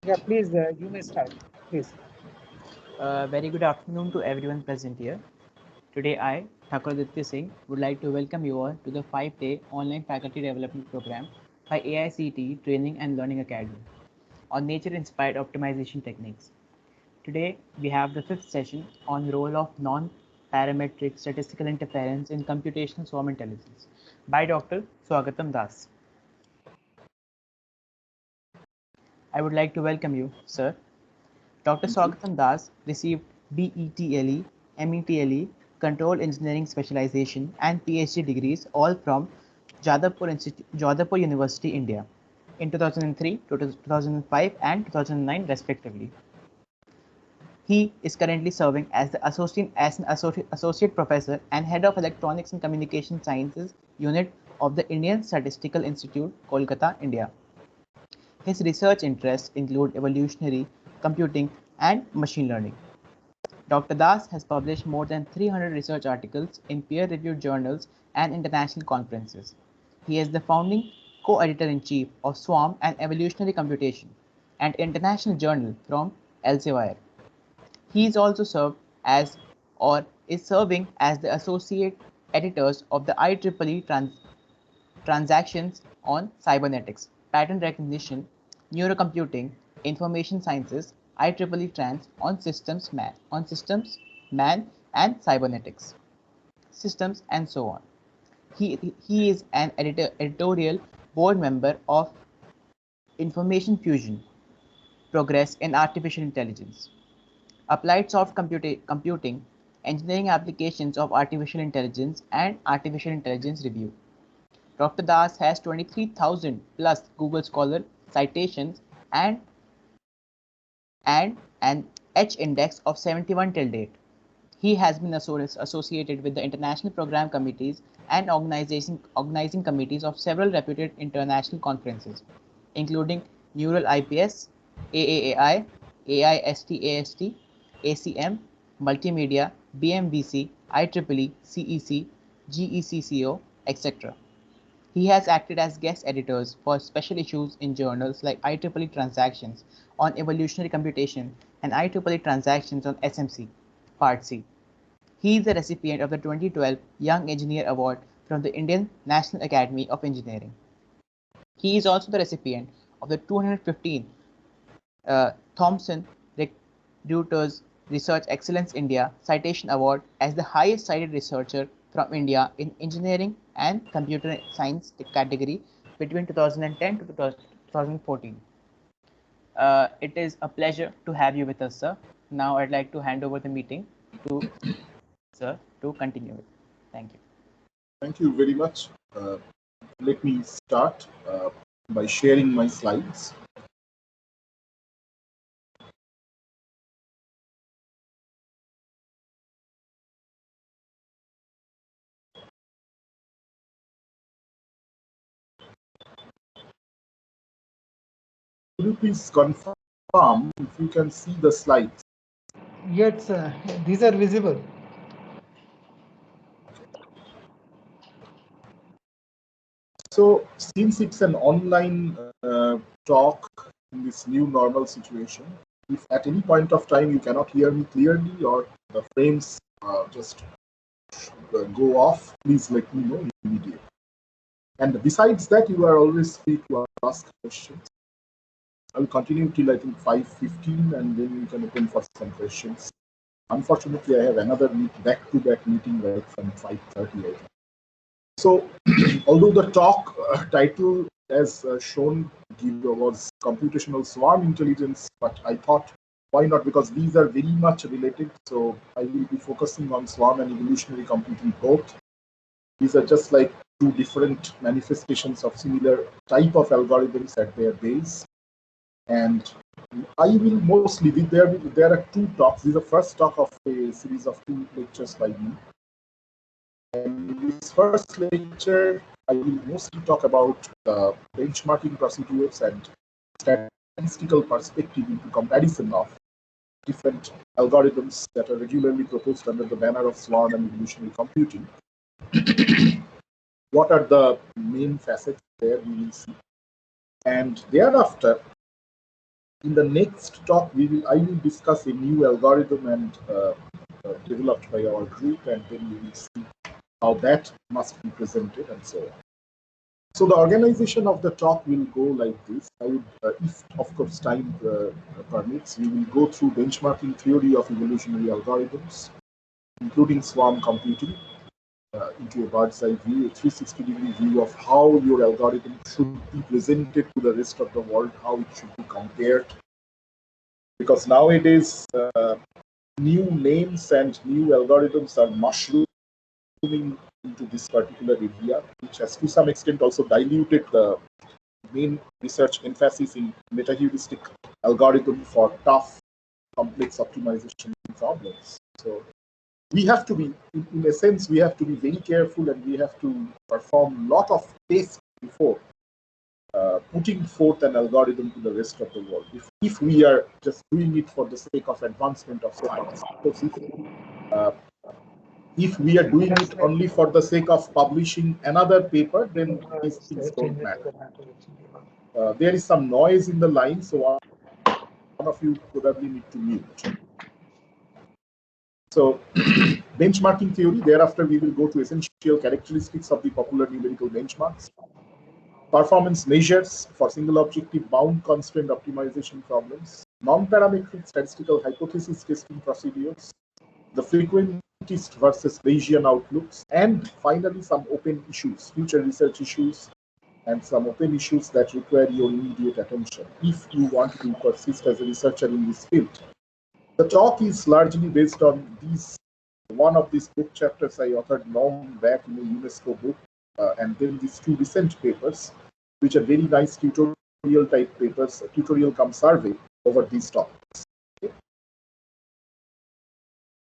Yeah, please, you may start, please. Very good afternoon to everyone present here. Today I, Thakur Aditya Singh, would like to welcome you all to the 5-day online faculty development program by AICTE Training and Learning Academy on nature-inspired optimization techniques. Today we have the 5th session on the role of non-parametric statistical interference in computational swarm intelligence by Dr. Swagatam Das. I would like to welcome you, sir. Dr. Swagatam Das received BETLE, METLE, Control Engineering Specialization and PhD degrees all from Jodhpur University, India in 2003, 2005 and 2009 respectively. He is currently serving as an associate professor and head of Electronics and Communication Sciences Unit of the Indian Statistical Institute, Kolkata, India. His research interests include evolutionary computing and machine learning. Dr. Das has published more than 300 research articles in peer-reviewed journals and international conferences. He is the founding co-editor-in-chief of Swarm and Evolutionary Computation, an international journal from Elsevier. He is also served as or is serving as the associate editors of the IEEE Transactions on Cybernetics, Pattern Recognition, Neurocomputing, Information Sciences, IEEE Trans on Systems, Man, and Cybernetics, Systems, and so on. He is an editorial board member of Information Fusion, Progress in Artificial Intelligence, Applied Soft Computing, Engineering Applications of Artificial Intelligence, and Artificial Intelligence Review. Dr. Das has 23,000 plus Google Scholar citations and an H index of 71 till date. He has been associated with the international program committees and organizing committees of several reputed international conferences, including Neural IPS, AAAI, AIST, ACM, Multimedia, BMVC, IEEE, CEC, GECCO, etc. He has acted as guest editors for special issues in journals like IEEE Transactions on Evolutionary Computation and IEEE Transactions on SMC, Part C. He is the recipient of the 2012 Young Engineer Award from the Indian National Academy of Engineering. He is also the recipient of the 215 Thomson Reuters Research Excellence India Citation Award as the highest cited researcher from India in engineering and computer science category between 2010 to 2014. It is a pleasure to have you with us, sir. Now I'd like to hand over the meeting to sir to continue it. Thank you. Thank you very much. Let me start by sharing my slides. Could you please confirm if you can see the slides? Yes, these are visible. So, since it's an online talk in this new normal situation, if at any point of time you cannot hear me clearly or the frames just go off, please let me know immediately. And besides that, you are always free to ask questions. I will continue till I think 5:15, and then you can open for some questions. Unfortunately, I have another back-to-back meeting right from 5:30. So, although the talk title, as shown, was computational swarm intelligence, but I thought, why not? Because these are very much related. So, I will be focusing on swarm and evolutionary computing both. These are just like two different manifestations of similar type of algorithms at their base. And I will mostly be there. There are two talks. This is the first talk of a series of two lectures by me. And in this first lecture, I will mostly talk about the benchmarking procedures and statistical perspective into comparison of different algorithms that are regularly proposed under the banner of swarm and evolutionary computing. What are the main facets there we will see. And thereafter, In the next talk, I will discuss a new algorithm and developed by our group, and then we will see how that must be presented and so on. So the organization of the talk will go like this. I would, if of course time permits, we will go through benchmarking theory of evolutionary algorithms, including swarm computing, into a bird's eye view, a 360-degree view of how your algorithm should be presented to the rest of the world, how it should be compared. Because nowadays, new names and new algorithms are mushrooming into this particular area, which has to some extent also diluted the main research emphasis in meta-heuristic algorithm for tough, complex optimization problems. So we have to be, in a sense, we have to be very careful, and we have to perform a lot of tests before putting forth an algorithm to the rest of the world. If we are just doing it for the sake of advancement of science, because if we are doing it only for the sake of publishing another paper, then these things don't matter. There is some noise in the line, so one of you probably need to mute. So benchmarking theory, thereafter we will go to essential characteristics of the popular numerical benchmarks, performance measures for single objective bound constraint optimization problems, non-parametric statistical hypothesis testing procedures, the frequentist versus Bayesian outlooks, and finally some open issues, future research issues, and some open issues that require your immediate attention if you want to persist as a researcher in this field. The talk is largely based on one of these book chapters I authored long back in a UNESCO book, and then these two recent papers, which are very nice tutorial type papers, tutorial cum survey over these topics. Okay.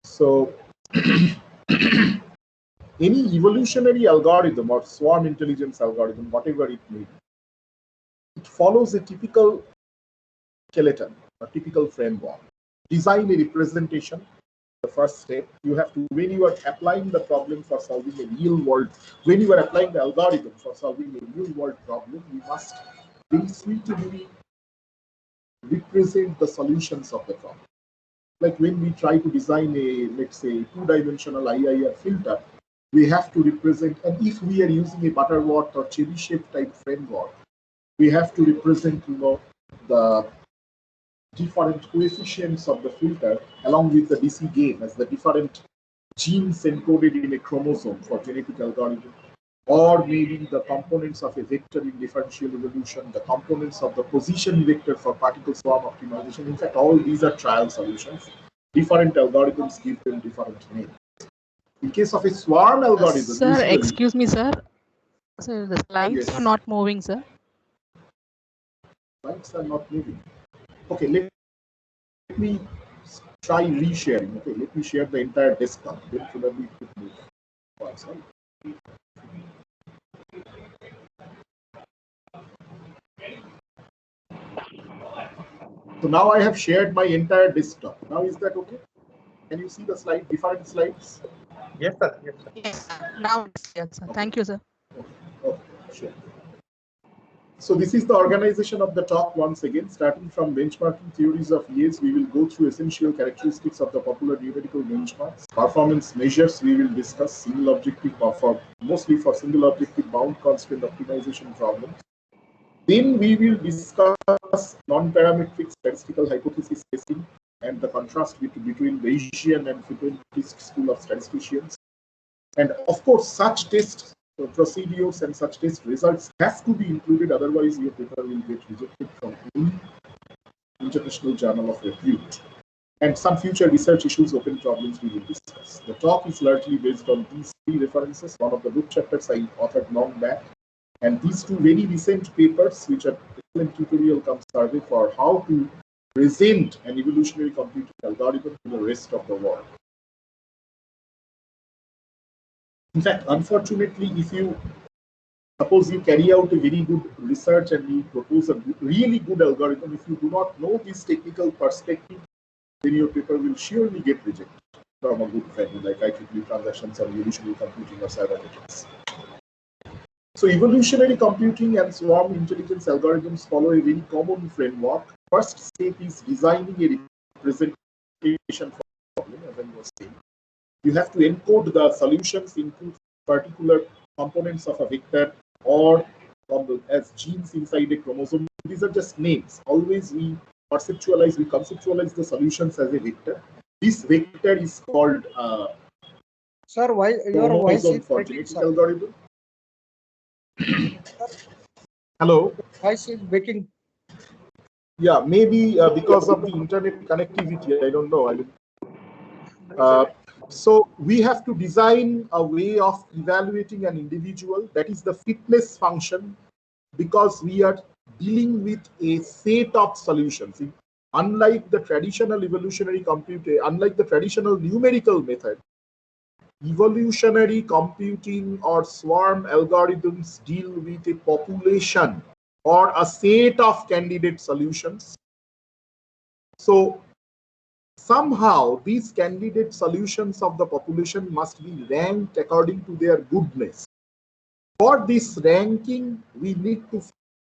So any evolutionary algorithm or swarm intelligence algorithm, whatever it may be, it follows a typical skeleton, a typical framework. Design a representation. The first step, you have to, when you are applying the problem for solving a real world, when you are applying the algorithm for solving a real world problem, you must very suitably represent the solutions of the problem. Like when we try to design a, let's say, two-dimensional IIR filter, we have to represent, and if we are using a Butterworth or Chebyshev type framework, we have to represent, the different coefficients of the filter along with the DC gain as the different genes encoded in a chromosome for genetic algorithm, or maybe the components of a vector in differential evolution, the components of the position vector for particle swarm optimization. In fact, all these are trial solutions. Different algorithms give them different names. In case of a swarm algorithm, sir, usually, excuse me, sir. So the slides yes, are not moving, sir. Slides are not moving. Okay, let me try resharing. Okay, let me share the entire desktop. Then probably it could move. Oh, sorry. So now I have shared my entire desktop. Now is that okay? Can you see the slide, different slides? Yes, sir. Yes, sir. Yes, sir. Now it's clear, sir. Thank you, sir. Okay, sure. So this is the organization of the talk once again. Starting from benchmarking theories of years, we will go through essential characteristics of the popular numerical benchmarks. Performance measures, we will discuss single objective, mostly for single objective bound constraint optimization problems. Then we will discuss non-parametric statistical hypothesis testing and the contrast between Bayesian and frequentist school of statisticians. And of course, such test procedures and such test results have to be included, otherwise your paper will get rejected from any international journal of repute. And some future research issues, open problems we will discuss. The talk is largely based on these three references, one of the book chapters I authored long back, and these two very recent papers, which are excellent tutorial cum survey for how to present an evolutionary computing algorithm to the rest of the world. In fact, unfortunately, if you suppose you carry out a very good research and you propose a really good algorithm, if you do not know this technical perspective, then your paper will surely get rejected from a good friend like IEEE transactions or evolutionary computing or cybernetics. So evolutionary computing and swarm intelligence algorithms follow a very common framework first step is designing a representation for the problem, as I was saying. You have to encode the solutions into particular components of a vector or as genes inside a chromosome. These are just names. Always we conceptualize the solutions as a vector. This vector is called Sir, why your voice chromosome is for breaking, genetic sir? algorithm. Hello. Voice is breaking. Yeah, maybe because of the internet connectivity. I don't know. So we have to design a way of evaluating an individual, that is the fitness function, because we are dealing with a set of solutions. Unlike the traditional evolutionary computing, unlike the traditional numerical method, evolutionary computing or swarm algorithms deal with a population or a set of candidate solutions. So somehow these candidate solutions of the population must be ranked according to their goodness. For this ranking, we need to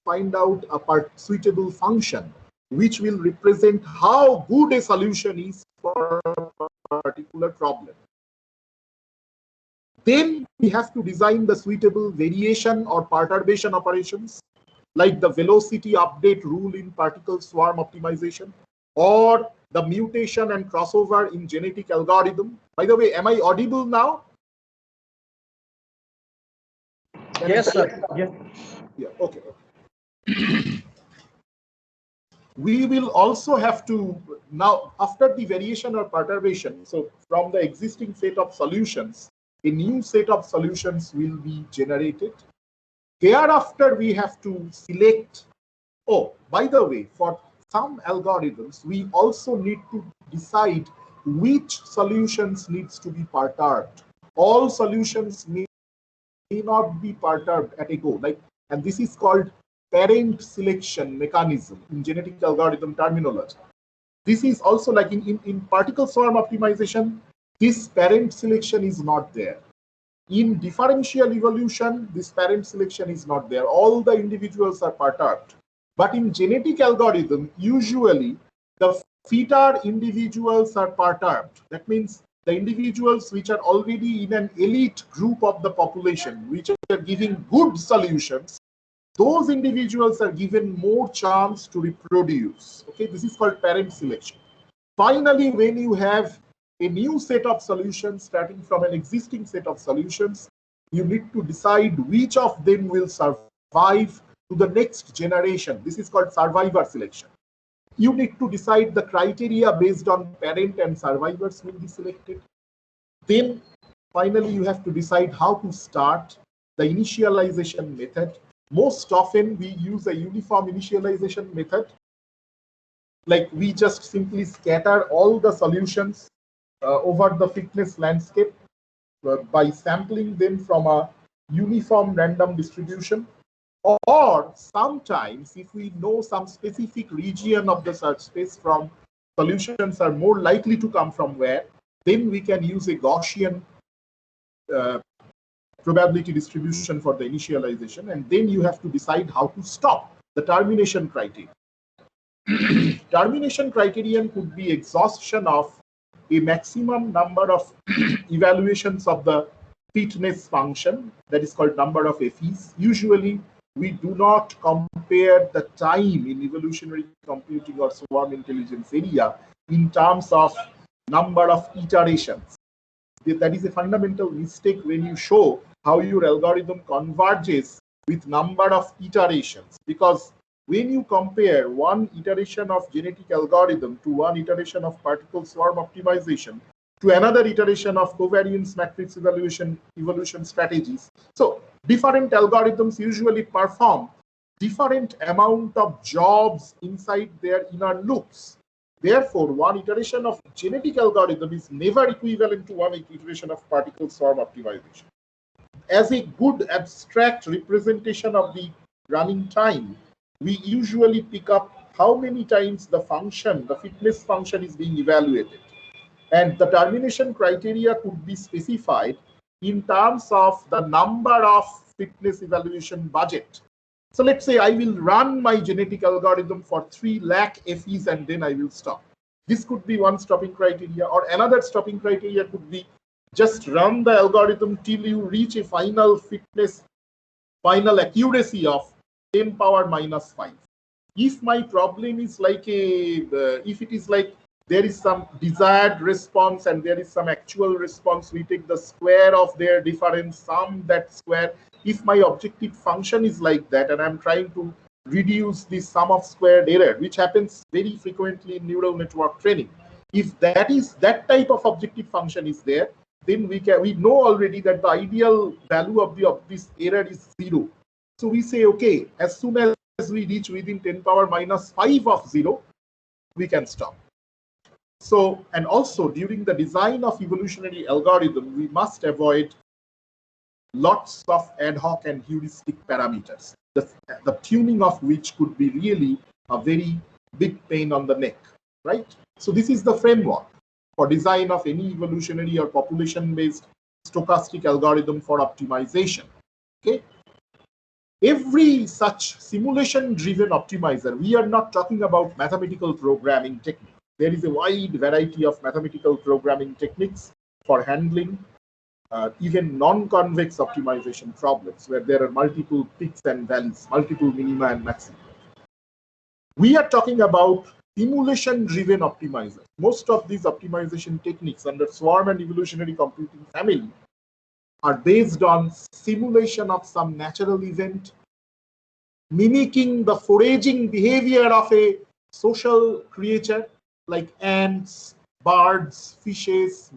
find out a suitable function which will represent how good a solution is for a particular problem. Then we have to design the suitable variation or perturbation operations, like the velocity update rule in particle swarm optimization, or the mutation and crossover in genetic algorithm. By the way, am I audible now? Yes, sir. Yes. Yeah, okay. We will also have to, now after the variation or perturbation, so from the existing set of solutions, a new set of solutions will be generated. Thereafter, we have to select, oh, by the way, for some algorithms, we also need to decide which solutions needs to be perturbed. All solutions may not be perturbed at a go, and this is called parent selection mechanism in genetic algorithm terminology. This is also like in particle swarm optimization, this parent selection is not there. In differential evolution, this parent selection is not there. All the individuals are perturbed. But in genetic algorithm, usually the feeder individuals are perturbed. That means the individuals which are already in an elite group of the population, which are giving good solutions, those individuals are given more chance to reproduce. Okay, this is called parent selection. Finally, when you have a new set of solutions starting from an existing set of solutions, you need to decide which of them will survive to the next generation. This is called survivor selection. You need to decide the criteria based on parent and survivors will be selected. Then finally, you have to decide how to start the initialization method. Most often, we use a uniform initialization method. Like we just simply scatter all the solutions over the fitness landscape by sampling them from a uniform random distribution. Or sometimes, if we know some specific region of the search space from solutions are more likely to come from where, then we can use a Gaussian probability distribution for the initialization, and then you have to decide how to stop the termination criteria. Termination criterion could be exhaustion of a maximum number of evaluations of the fitness function, that is called number of FEs. Usually, we do not compare the time in evolutionary computing or swarm intelligence area in terms of number of iterations. That is a fundamental mistake when you show how your algorithm converges with number of iterations, because when you compare one iteration of genetic algorithm to one iteration of particle swarm optimization to another iteration of covariance matrix evolution strategies, so different algorithms usually perform different amount of jobs inside their inner loops. Therefore, one iteration of genetic algorithm is never equivalent to one iteration of particle swarm optimization. As a good abstract representation of the running time, we usually pick up how many times the function, the fitness function, is being evaluated. And the termination criteria could be specified in terms of the number of fitness evaluation budget So let's say I will run my genetic algorithm for 3 lakh FEs and then I will stop. This could be one stopping criteria, or another stopping criteria could be just run the algorithm till you reach a final fitness, final accuracy of 10 power minus 5. If my problem is like if it is like there is some desired response and there is some actual response, we take the square of their difference, sum that square. If my objective function is like that and I'm trying to reduce the sum of squared error, which happens very frequently in neural network training, if that type of objective function is there, then we know already that the ideal value of this error is 0. So we say, okay, as soon as we reach within 10 power minus 5 of 0, we can stop. So, and also during the design of evolutionary algorithm, we must avoid lots of ad hoc and heuristic parameters, the tuning of which could be really a very big pain on the neck, right? So this is the framework for design of any evolutionary or population-based stochastic algorithm for optimization, okay? Every such simulation-driven optimizer, we are not talking about mathematical programming technique. There is a wide variety of mathematical programming techniques for handling even non-convex optimization problems where there are multiple peaks and valleys, multiple minima and maxima. We are talking about simulation-driven optimizers. Most of these optimization techniques under swarm and evolutionary computing family are based on simulation of some natural event, mimicking the foraging behavior of a social creature like ants, birds, fishes,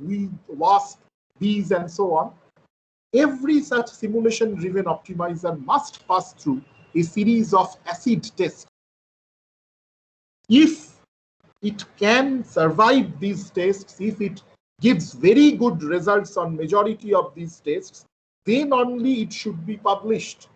wasps, bees, and so on. Every such simulation-driven optimizer must pass through a series of acid tests. If it can survive these tests, if it gives very good results on majority of these tests, then only it should be published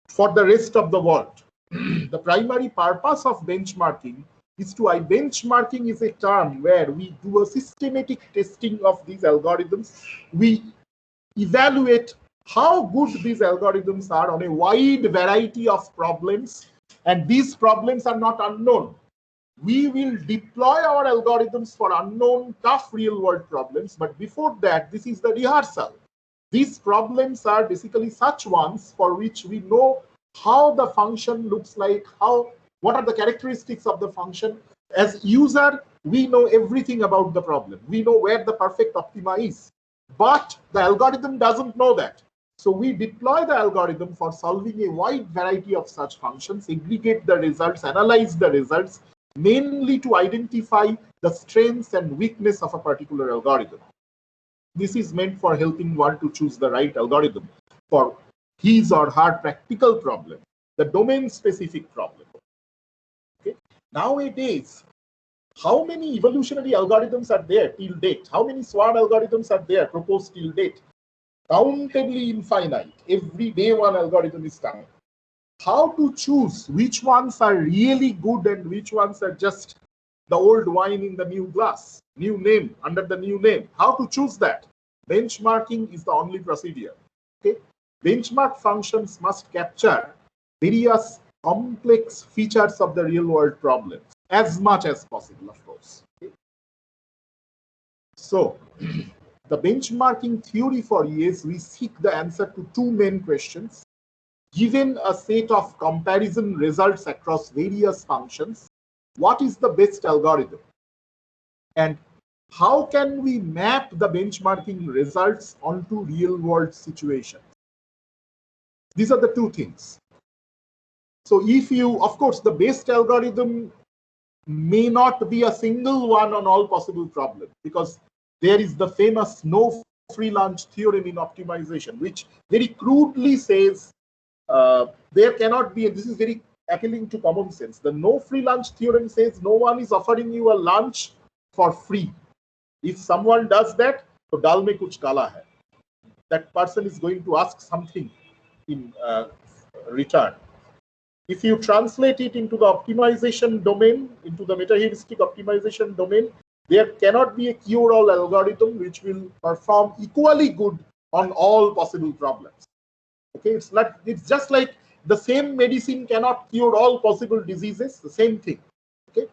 for the rest of the world. The primary purpose of benchmarking is benchmarking is a term where we do a systematic testing of these algorithms. We evaluate how good these algorithms are on a wide variety of problems, and these problems are not unknown. We will deploy our algorithms for unknown, tough real-world problems, but before that, this is the rehearsal. These problems are basically such ones for which we know how the function looks like, what are the characteristics of the function. As user, we know everything about the problem. We know where the perfect optima is, but the algorithm doesn't know that. So we deploy the algorithm for solving a wide variety of such functions, aggregate the results, analyze the results, mainly to identify the strengths and weakness of a particular algorithm. This is meant for helping one to choose the right algorithm for his or her practical problem, the domain-specific problem. Okay. Nowadays, how many evolutionary algorithms are there till date? How many swarm algorithms are there proposed till date? Countably infinite. Every day one algorithm is coming. How to choose which ones are really good and which ones are just the old wine in the new glass, new name, under the new name? How to choose that? Benchmarking is the only procedure. Okay? Benchmark functions must capture various complex features of the real-world problems as much as possible, of course. Okay? So, the benchmarking theory for years, we seek the answer to two main questions. Given a set of comparison results across various functions, what is the best algorithm? And how can we map the benchmarking results onto real-world situations? These are the two things. So if you, of course, the best algorithm may not be a single one on all possible problems, because there is the famous no free lunch theorem in optimization, which very crudely says there cannot be, and this is very appealing to common sense. The no free lunch theorem says no one is offering you a lunch for free. If someone does that, so dal mein kuch kala hai. That person is going to ask something in return. If you translate it into the optimization domain, into the meta-heuristic optimization domain, there cannot be a cure-all algorithm which will perform equally good on all possible problems. Okay, it's just like the same medicine cannot cure all possible diseases, the same thing. Okay.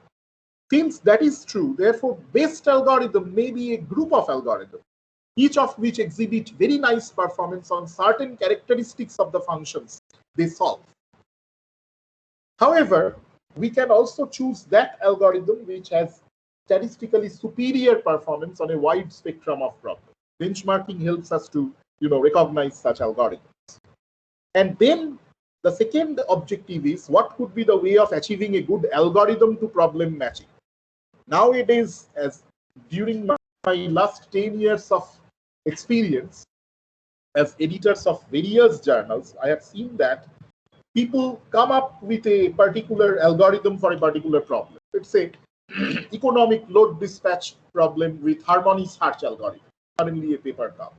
Since that is true, therefore, best algorithm may be a group of algorithms, each of which exhibit very nice performance on certain characteristics of the functions they solve. However, we can also choose that algorithm which has statistically superior performance on a wide spectrum of problems. Benchmarking helps us to, recognize such algorithms. And then the second objective is what could be the way of achieving a good algorithm to problem matching. Nowadays, as during my last 10 years of experience as editors of various journals, I have seen that people come up with a particular algorithm for a particular problem. Let's say economic load dispatch problem with harmony search algorithm. Suddenly a paper comes.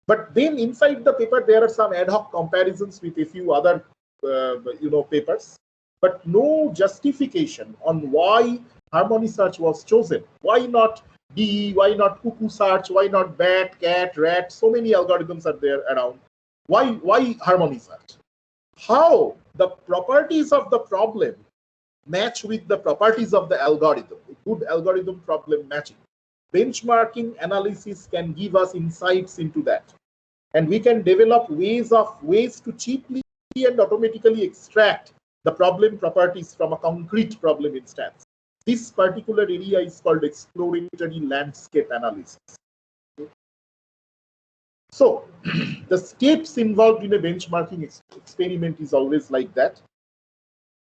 But then inside the paper, there are some ad hoc comparisons with a few other papers, but no justification on why harmony search was chosen. Why not DE? Why not cuckoo search? Why not bat, cat, rat? So many algorithms are there around. Why harmony search? How the properties of the problem match with the properties of the algorithm. A good algorithm problem matching. Benchmarking analysis can give us insights into that. And we can develop ways to cheaply and automatically extract the problem properties from a concrete problem instance. This particular area is called exploratory landscape analysis. So the steps involved in a benchmarking experiment is always like that.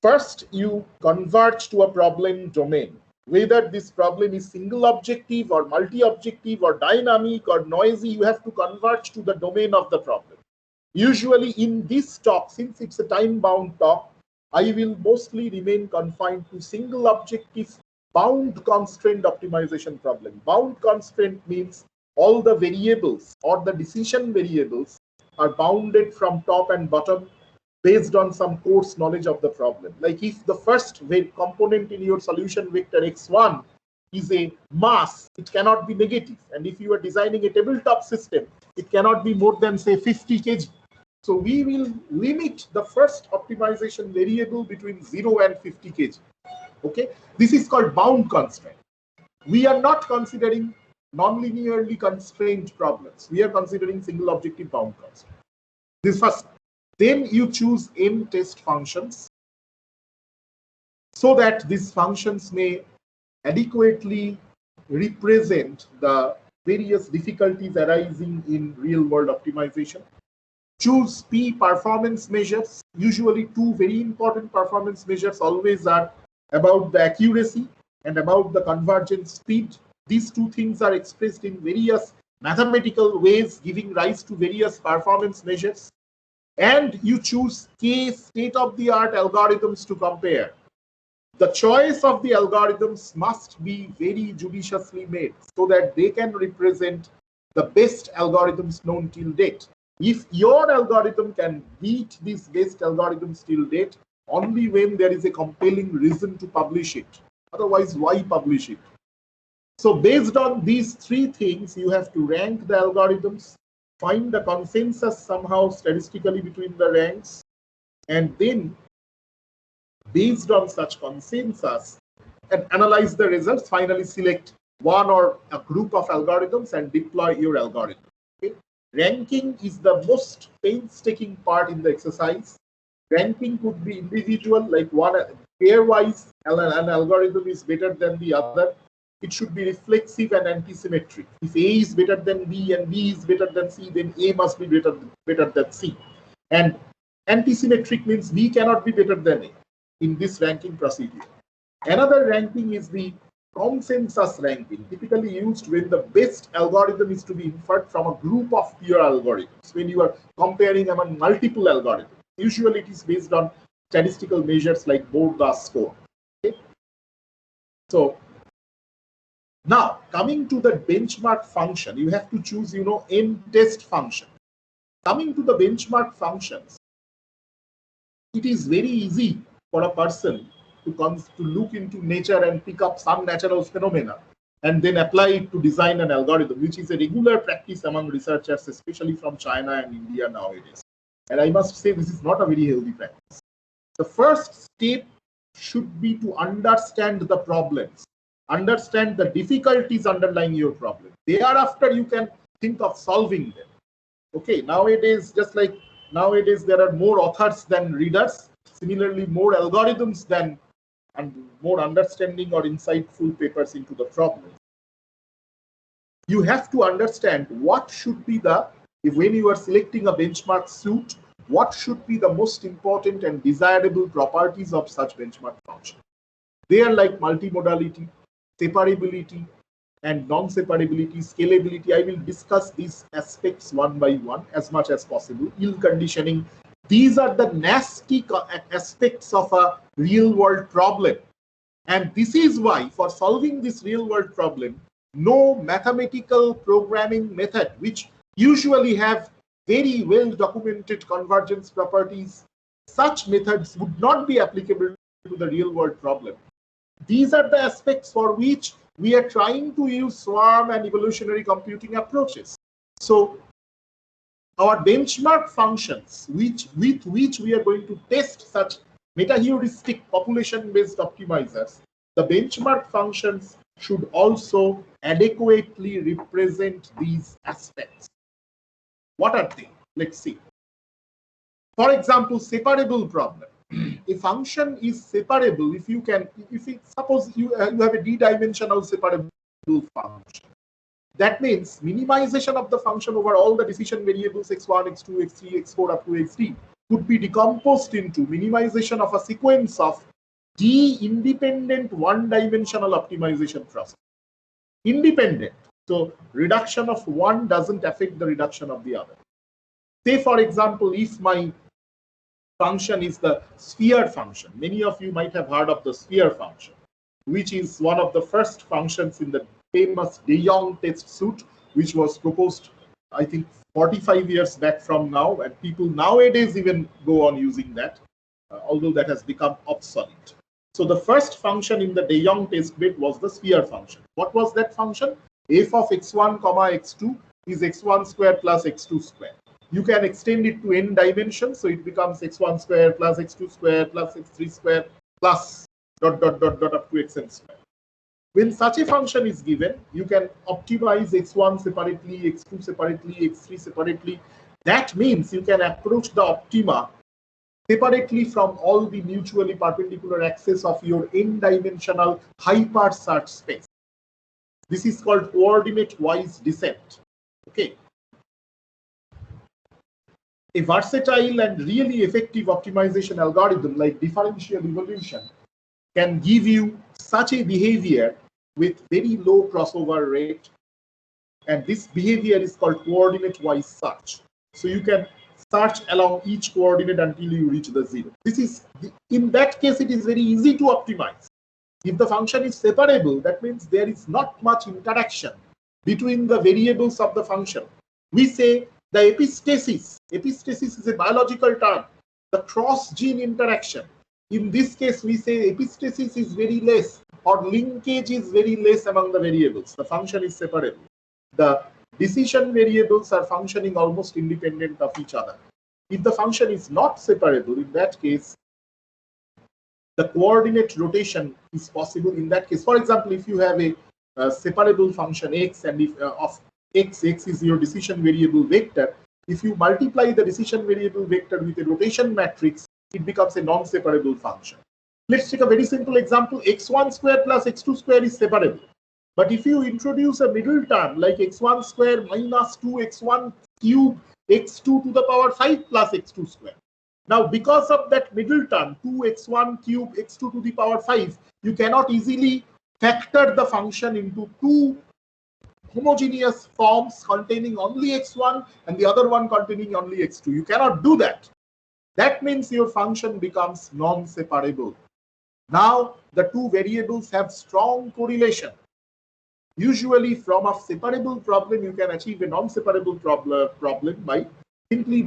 First, you converge to a problem domain. Whether this problem is single objective or multi-objective or dynamic or noisy, you have to converge to the domain of the problem. Usually in this talk, since it's a time-bound talk, I will mostly remain confined to single objective bound constraint optimization problem. Bound constraint means all the variables or the decision variables are bounded from top and bottom based on some coarse knowledge of the problem. Like if the first component in your solution vector x1 is a mass, it cannot be negative. And if you are designing a tabletop system, it cannot be more than, say, 50 kg. So we will limit the first optimization variable between 0 and 50 kg. Okay, this is called bound constraint. We are not considering non-linearly constrained problems. We are considering single objective bound constraint. This first. Then you choose m test functions so that these functions may adequately represent the various difficulties arising in real-world optimization. Choose P performance measures. Usually two very important performance measures always are about the accuracy and about the convergence speed. These two things are expressed in various mathematical ways, giving rise to various performance measures. And you choose K state-of-the-art algorithms to compare. The choice of the algorithms must be very judiciously made so that they can represent the best algorithms known till date. If your algorithm can beat these best algorithms till date, only when there is a compelling reason to publish it. Otherwise, why publish it? So based on these three things, you have to rank the algorithms, find the consensus somehow statistically between the ranks, and then based on such consensus and analyze the results, finally select one or a group of algorithms and deploy your algorithm. Okay? Ranking is the most painstaking part in the exercise. Ranking could be individual, like one pairwise, an algorithm is better than the other. It should be reflexive and antisymmetric. If A is better than B and B is better than C, then A must be better than C. And antisymmetric means B cannot be better than A in this ranking procedure. Another ranking is the consensus ranking, typically used when the best algorithm is to be inferred from a group of peer algorithms, when you are comparing among multiple algorithms. Usually it is based on statistical measures like Borda score. Okay? So now coming to the benchmark function, you have to choose, m test function. Coming to the benchmark functions, it is very easy for a person to look into nature and pick up some natural phenomena and then apply it to design an algorithm, which is a regular practice among researchers, especially from China and India nowadays. And I must say this is not a very healthy practice. The first step should be to understand the problems, understand the difficulties underlying your problem. Thereafter, you can think of solving them. Okay, nowadays, just like nowadays, there are more authors than readers. Similarly, more algorithms than and more understanding or insightful papers into the problem. You have to understand what should be the, when you are selecting a benchmark suit, what should be the most important and desirable properties of such benchmark function. They are like multimodality, separability, and non-separability, scalability. I will discuss these aspects one by one as much as possible. Yield conditioning. These are the nasty aspects of a real-world problem. And this is why, for solving this real-world problem, no mathematical programming method, which usually have very well-documented convergence properties, such methods would not be applicable to the real-world problem. These are the aspects for which we are trying to use swarm and evolutionary computing approaches. So our benchmark functions, with which we are going to test such meta-heuristic population-based optimizers, the benchmark functions should also adequately represent these aspects. What are they? Let's see. For example, separable problem. A function is separable if you can, suppose you have a d-dimensional separable function. That means minimization of the function over all the decision variables x1, x2, x3, x4 up to xd could be decomposed into minimization of a sequence of d-independent one-dimensional optimization process. Independent. So reduction of one doesn't affect the reduction of the other. Say, for example, if my function is the sphere function. Many of you might have heard of the sphere function, which is one of the first functions in the famous de Jong test suit, which was proposed, I think, 45 years back from now, and people nowadays even go on using that, although that has become obsolete. So the first function in the de Jong test bed was the sphere function. What was that function? F of x1, x2 is x1 square plus x2 square. You can extend it to n dimensions, so it becomes x1 square plus x2 square plus x3 square plus ... up to xn square. When such a function is given, you can optimize x1 separately, x2 separately, x3 separately. That means you can approach the optima separately from all the mutually perpendicular axes of your n-dimensional hyper search space. This is called coordinate-wise descent. Okay. A versatile and really effective optimization algorithm like differential evolution can give you such a behavior with very low crossover rate, and this behavior is called coordinate-wise search. So you can search along each coordinate until you reach the zero. This is, in that case, it is very easy to optimize. If the function is separable, that means there is not much interaction between the variables of the function. We say the epistasis. Epistasis is a biological term. The cross-gene interaction. In this case, we say epistasis is very less, or linkage is very less among the variables. The function is separable. The decision variables are functioning almost independent of each other. If the function is not separable, in that case, the coordinate rotation is possible. In that case, for example, if you have a separable function x, and if of x is your decision variable vector, if you multiply the decision variable vector with a rotation matrix, it becomes a non-separable function. Let's take a very simple example. x1 square plus x2 square is separable. But if you introduce a middle term like x1 square minus 2x1 cube x2 to the power 5 plus x2 square. Now, because of that middle term, 2x1 cube x2 to the power 5, you cannot easily factor the function into two homogeneous forms containing only x1 and the other one containing only x2. You cannot do that. That means your function becomes non-separable. Now, the two variables have strong correlation. Usually, from a separable problem, you can achieve a non-separable problem by simply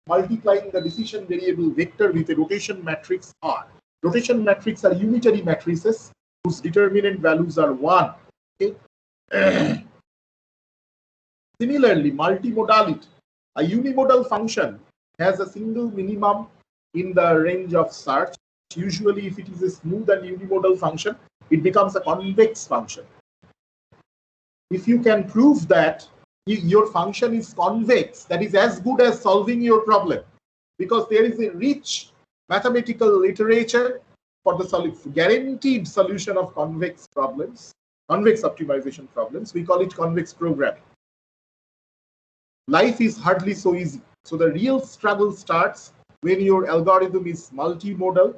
multiplying the decision variable vector with a rotation matrix R. Rotation matrices are unitary matrices whose determinant values are 1. Okay? Similarly, multimodality. A unimodal function has a single minimum in the range of search. Usually, if it is a smooth and unimodal function, it becomes a convex function. If you can prove that your function is convex, that is as good as solving your problem, because there is a rich mathematical literature for the guaranteed solution of convex problems, convex optimization problems. We call it convex programming. Life is hardly so easy. So the real struggle starts when your algorithm is multimodal,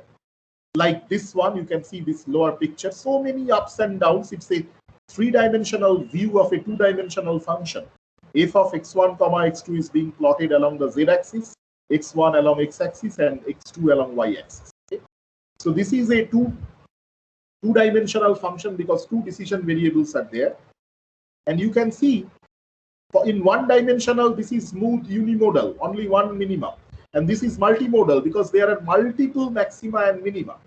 like this one. You can see this lower picture. So many ups and downs. It's a three-dimensional view of a two-dimensional function. F of x1, x2 is being plotted along the z-axis, x1 along x-axis, and x2 along y-axis. Okay? So this is a two-dimensional function because two decision variables are there. And you can see in one-dimensional, this is smooth unimodal, only one minimum. And this is multimodal because there are multiple maxima and minima.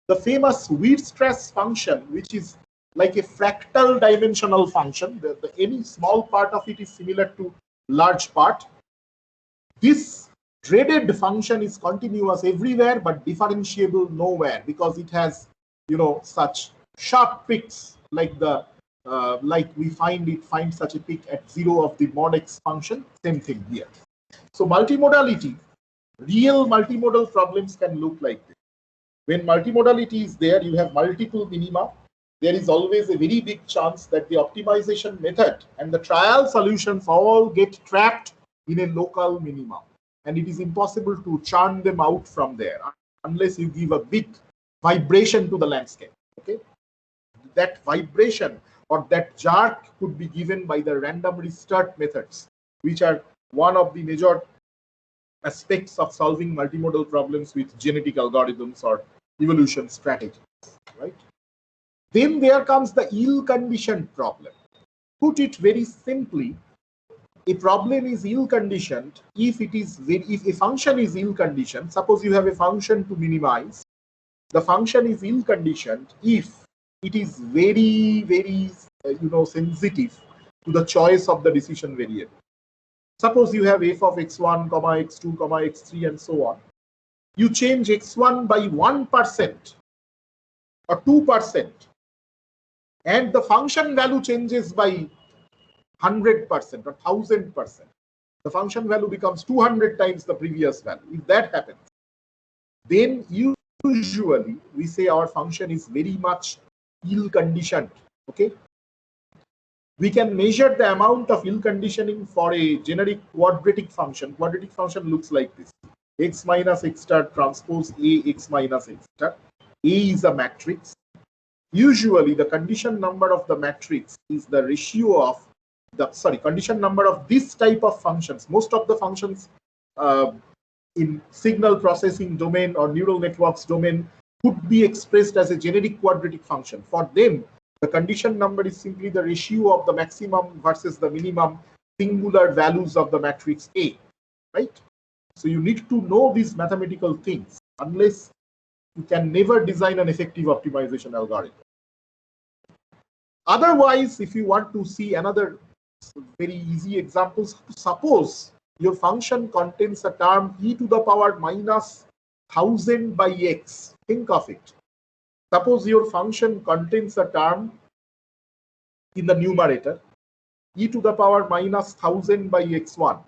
The famous Weierstrass function, which is like a fractal dimensional function, any small part of it is similar to large part. This dreaded function is continuous everywhere but differentiable nowhere because it has, such sharp peaks like the like we find such a peak at 0 of the mod x function. Same thing here. So multimodality, real multimodal problems can look like this. When multimodality is there, you have multiple minima. There is always a very big chance that the optimization method and the trial solutions all get trapped in a local minimum. And it is impossible to churn them out from there unless you give a big vibration to the landscape. Okay? That vibration or that jerk could be given by the random restart methods, which are one of the major aspects of solving multimodal problems with genetic algorithms or evolution strategies, right? Then there comes the ill-conditioned problem. Put it very simply, a problem is ill-conditioned if a function is ill-conditioned. Suppose you have a function to minimize. The function is ill-conditioned if it is very, very sensitive to the choice of the decision variable. Suppose you have f of x1, x2, x3, and so on. You change x1 by 1% or 2%, and the function value changes by 100% or 1000%. The function value becomes 200 times the previous value. If that happens, then usually we say our function is very much ill-conditioned. Okay? We can measure the amount of ill-conditioning for a generic quadratic function. Quadratic function looks like this: x minus x star transpose A x minus x star. A is a matrix. Usually the condition number of the matrix is the ratio of the condition number of this type of functions. Most of the functions in signal processing domain or neural networks domain could be expressed as a generic quadratic function. For them, the condition number is simply the ratio of the maximum versus the minimum singular values of the matrix A, right? So you need to know these mathematical things, unless you can never design an effective optimization algorithm. Otherwise, if you want to see another very easy example, suppose your function contains a term e to the power minus 1000 by x. Think of it. Suppose your function contains a term in the numerator, e to the power minus 1000 by x1.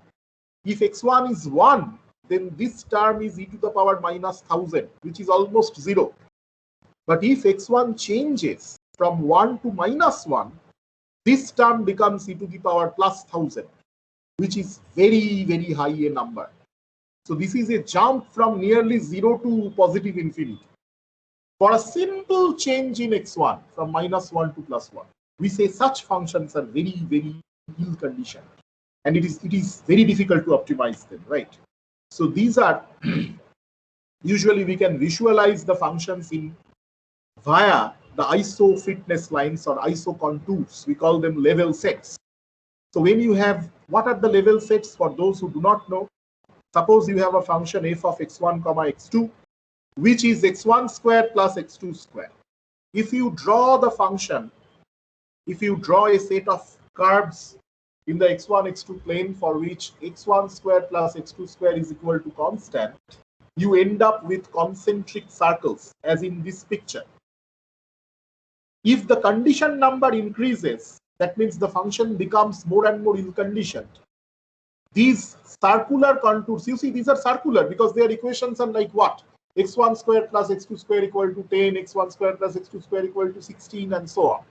If x1 is 1, then this term is e to the power minus 1000, which is almost 0. But if x1 changes from 1 to minus 1, this term becomes e to the power plus 1000, which is very, very high a number. So this is a jump from nearly 0 to positive infinity. For a simple change in x1 from minus 1 to plus 1, we say such functions are very, very ill-conditioned, and it is very difficult to optimize them, right? So these are usually we can visualize the functions in via the ISO fitness lines or ISO contours. We call them level sets. So when you have, what are the level sets for those who do not know? Suppose you have a function f of x1, x2, which is x1 squared plus x2 squared. If you draw the function, if you draw a set of curves in the x1, x2 plane for which x1 square plus x2 square is equal to constant, you end up with concentric circles, as in this picture. If the condition number increases, that means the function becomes more and more ill-conditioned. These circular contours, you see, these are circular because their equations are like what? X1 square plus x2 square equal to 10, x1 square plus x2 square equal to 16, and so on.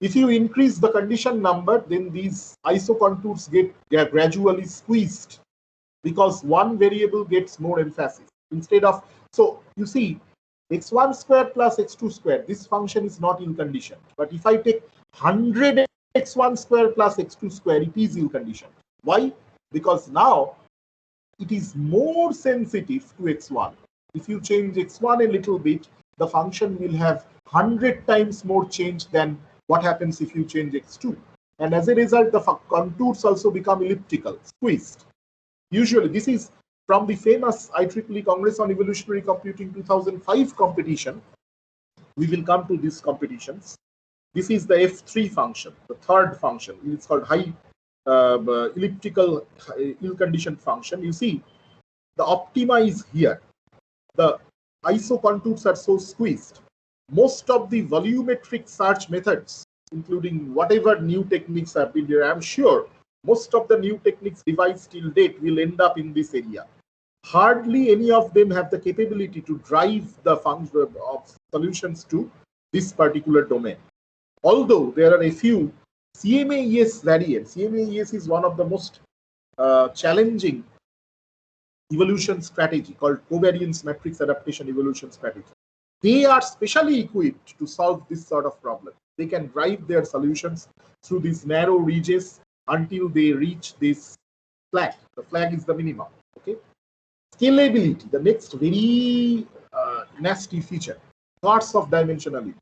If you increase the condition number, then these isocontours get gradually squeezed because one variable gets more emphasis. Instead of, so you see, x1 square plus x2 square, this function is not ill-conditioned. But if I take 100 x1 square plus x2 square, it is ill-conditioned. Why? Because now it is more sensitive to x1. If you change x1 a little bit, the function will have 100 times more change than what happens if you change x2. And as a result, the contours also become elliptical, squeezed. Usually, this is from the famous IEEE Congress on Evolutionary Computing 2005 competition. We will come to these competitions. This is the F3 function, the third function. It's called high elliptical ill-conditioned function. You see, the optima is here. The isocontours are so squeezed. Most of the volumetric search methods, including whatever new techniques have been there, I'm sure most of the new techniques devised till date will end up in this area. Hardly any of them have the capability to drive the function of solutions to this particular domain. Although there are a few CMAES variants. CMAES is one of the most challenging evolution strategy called covariance matrix adaptation evolution strategy. They are specially equipped to solve this sort of problem. They can drive their solutions through these narrow ridges until they reach this flag. The flag is the minimum. Okay. Scalability, the next very nasty feature. Parts of dimensionality.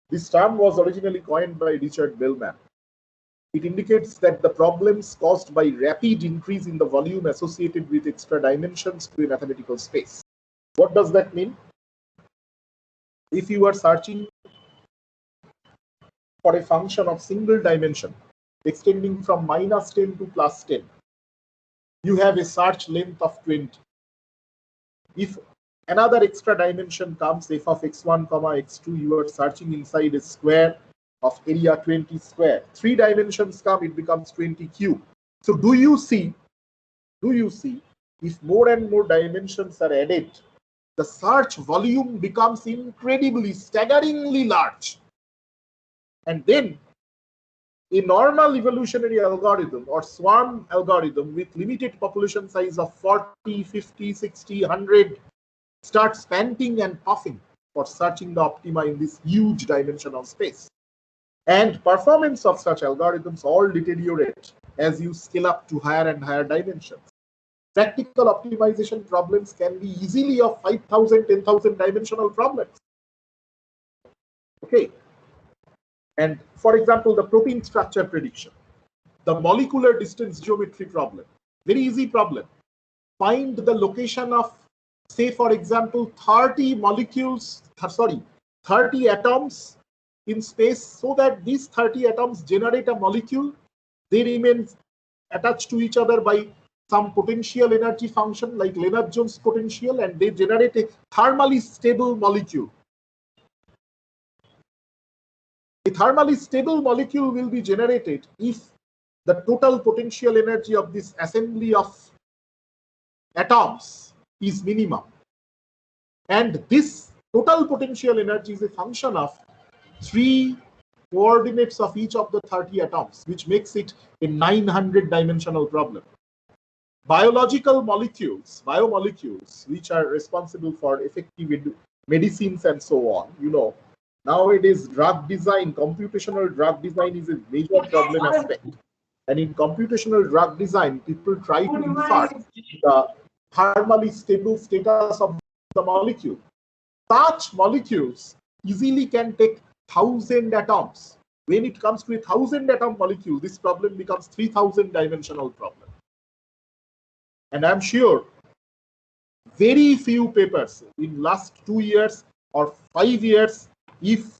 This term was originally coined by Richard Bellman. It indicates that the problems caused by rapid increase in the volume associated with extra dimensions to a mathematical space. What does that mean? If you are searching for a function of single dimension extending from -10 to +10, you have a search length of 20. If another extra dimension comes, f of x1, x2, you are searching inside a square of area 20 square. 3 dimensions come, it becomes 20 cube. So do you see, if more and more dimensions are added, the search volume becomes incredibly, staggeringly large. And then a normal evolutionary algorithm or swarm algorithm with limited population size of 40, 50, 60, 100 starts panting and puffing for searching the optima in this huge dimensional space. And performance of such algorithms all deteriorate as you scale up to higher and higher dimensions. Practical optimization problems can be easily of 5,000, 10,000 dimensional problems. Okay. And for example, the protein structure prediction, the molecular distance geometry problem, very easy problem. Find the location of, say, for example, 30 atoms in space so that these 30 atoms generate a molecule. They remain attached to each other by some potential energy function like Lennard-Jones potential, and they generate a thermally stable molecule. A thermally stable molecule will be generated if the total potential energy of this assembly of atoms is minimum. And this total potential energy is a function of 3 coordinates of each of the 30 atoms, which makes it a 900 dimensional problem. Biological molecules, biomolecules, which are responsible for effective medicines and so on, you know, nowadays drug design, computational drug design is a major problem aspect. And in computational drug design, people try to infer the thermally stable status of the molecule. Such molecules easily can take 1,000 atoms. When it comes to a 1,000 atom molecule, this problem becomes 3,000 dimensional problem. And I'm sure very few papers in last 2 years or 5 years, if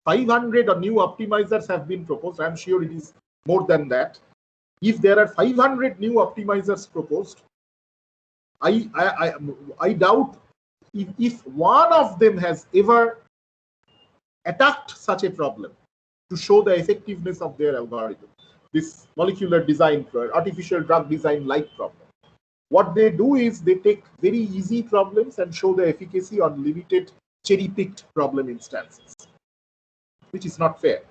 500 or new optimizers have been proposed. I'm sure it is more than that. If there are 500 new optimizers proposed, I doubt if one of them has ever attacked such a problem to show the effectiveness of their algorithm, this molecular design, artificial drug design like problem. What they do is they take very easy problems and show the efficacy on limited cherry-picked problem instances, which is not fair.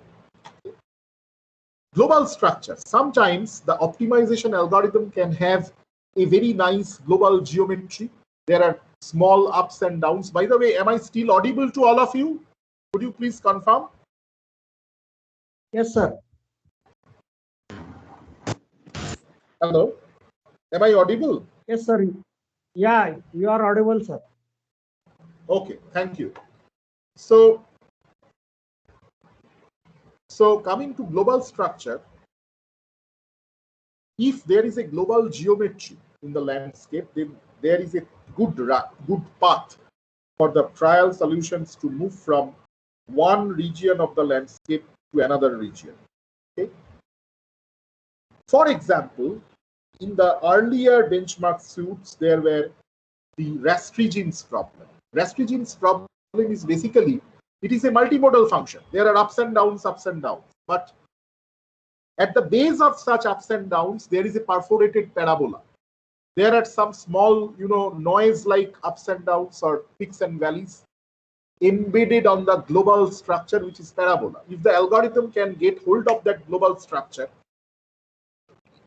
Global structure. Sometimes the optimization algorithm can have a very nice global geometry. There are small ups and downs. By the way, am I still audible to all of you? Could you please confirm? Yes, sir. Hello? Am I audible? Yes, sir. Yeah, you are audible, sir. Okay, thank you. So coming to global structure, if there is a global geometry in the landscape, then there is a good path for the trial solutions to move from one region of the landscape to another region. Okay? For example, in the earlier benchmark suits, there were the Rastregin's problem. Rastregin's problem is basically, it is a multimodal function. There are ups and downs, but at the base of such ups and downs, there is a perforated parabola. There are some small, noise-like ups and downs or peaks and valleys embedded on the global structure, which is parabola. If the algorithm can get hold of that global structure,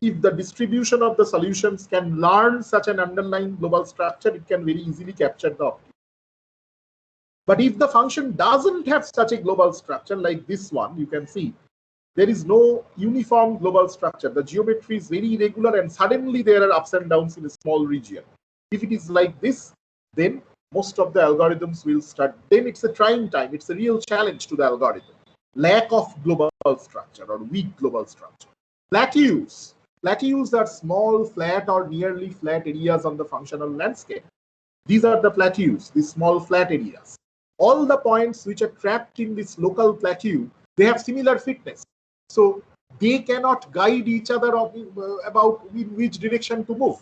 if the distribution of the solutions can learn such an underlying global structure, it can very easily capture the optimum. But if the function doesn't have such a global structure like this one, you can see there is no uniform global structure. The geometry is very irregular and suddenly there are ups and downs in a small region. If it is like this, then most of the algorithms will start. Then it's a trying time. It's a real challenge to the algorithm. Lack of global structure or weak global structure. Plateaus. Plateaus are small, flat or nearly flat areas on the functional landscape. These are the plateaus, these small flat areas. All the points which are trapped in this local plateau, they have similar fitness. So they cannot guide each other about in which direction to move.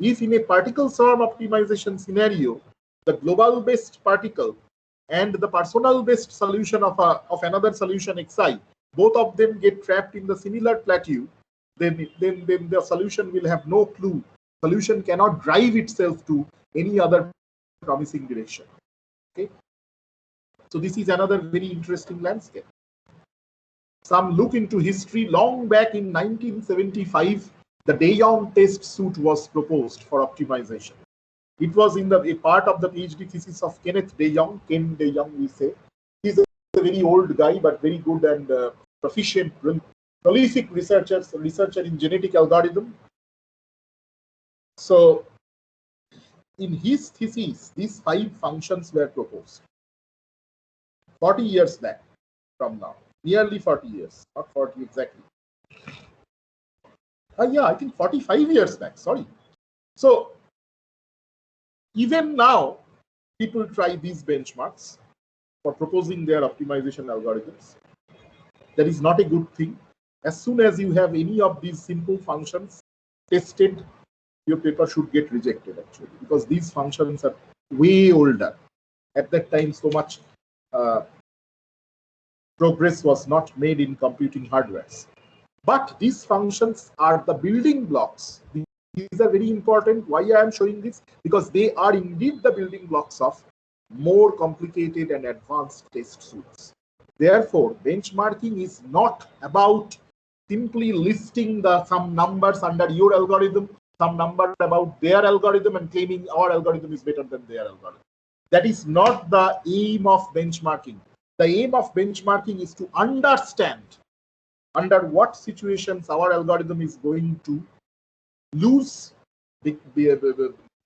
If in a particle swarm optimization scenario, the global-based particle and the personal-based solution of another solution xi, both of them get trapped in the similar plateau, then the solution will have no clue. Solution cannot drive itself to any other promising direction. Okay. So this is another very interesting landscape. Some look into history. Long back in 1975, the de Jong test suite was proposed for optimization. It was in a part of the PhD thesis of Kenneth de Jong, Ken de Jong we say. He's a very old guy, but very good and proficient, prolific researcher in genetic algorithm. So in his thesis, these 5 functions were proposed 40 years back from now, nearly 40 years, not 40 exactly. Yeah, I think 45 years back, sorry. So even now, people try these benchmarks for proposing their optimization algorithms. That is not a good thing. As soon as you have any of these simple functions tested, your paper should get rejected actually, because these functions are way older. At that time, so much progress was not made in computing hardwares. But these functions are the building blocks. These are very important. Why I am showing this? Because they are indeed the building blocks of more complicated and advanced test suites. Therefore, benchmarking is not about simply listing some numbers under your algorithm, some number about their algorithm and claiming our algorithm is better than their algorithm. That is not the aim of benchmarking. The aim of benchmarking is to understand under what situations our algorithm is going to lose,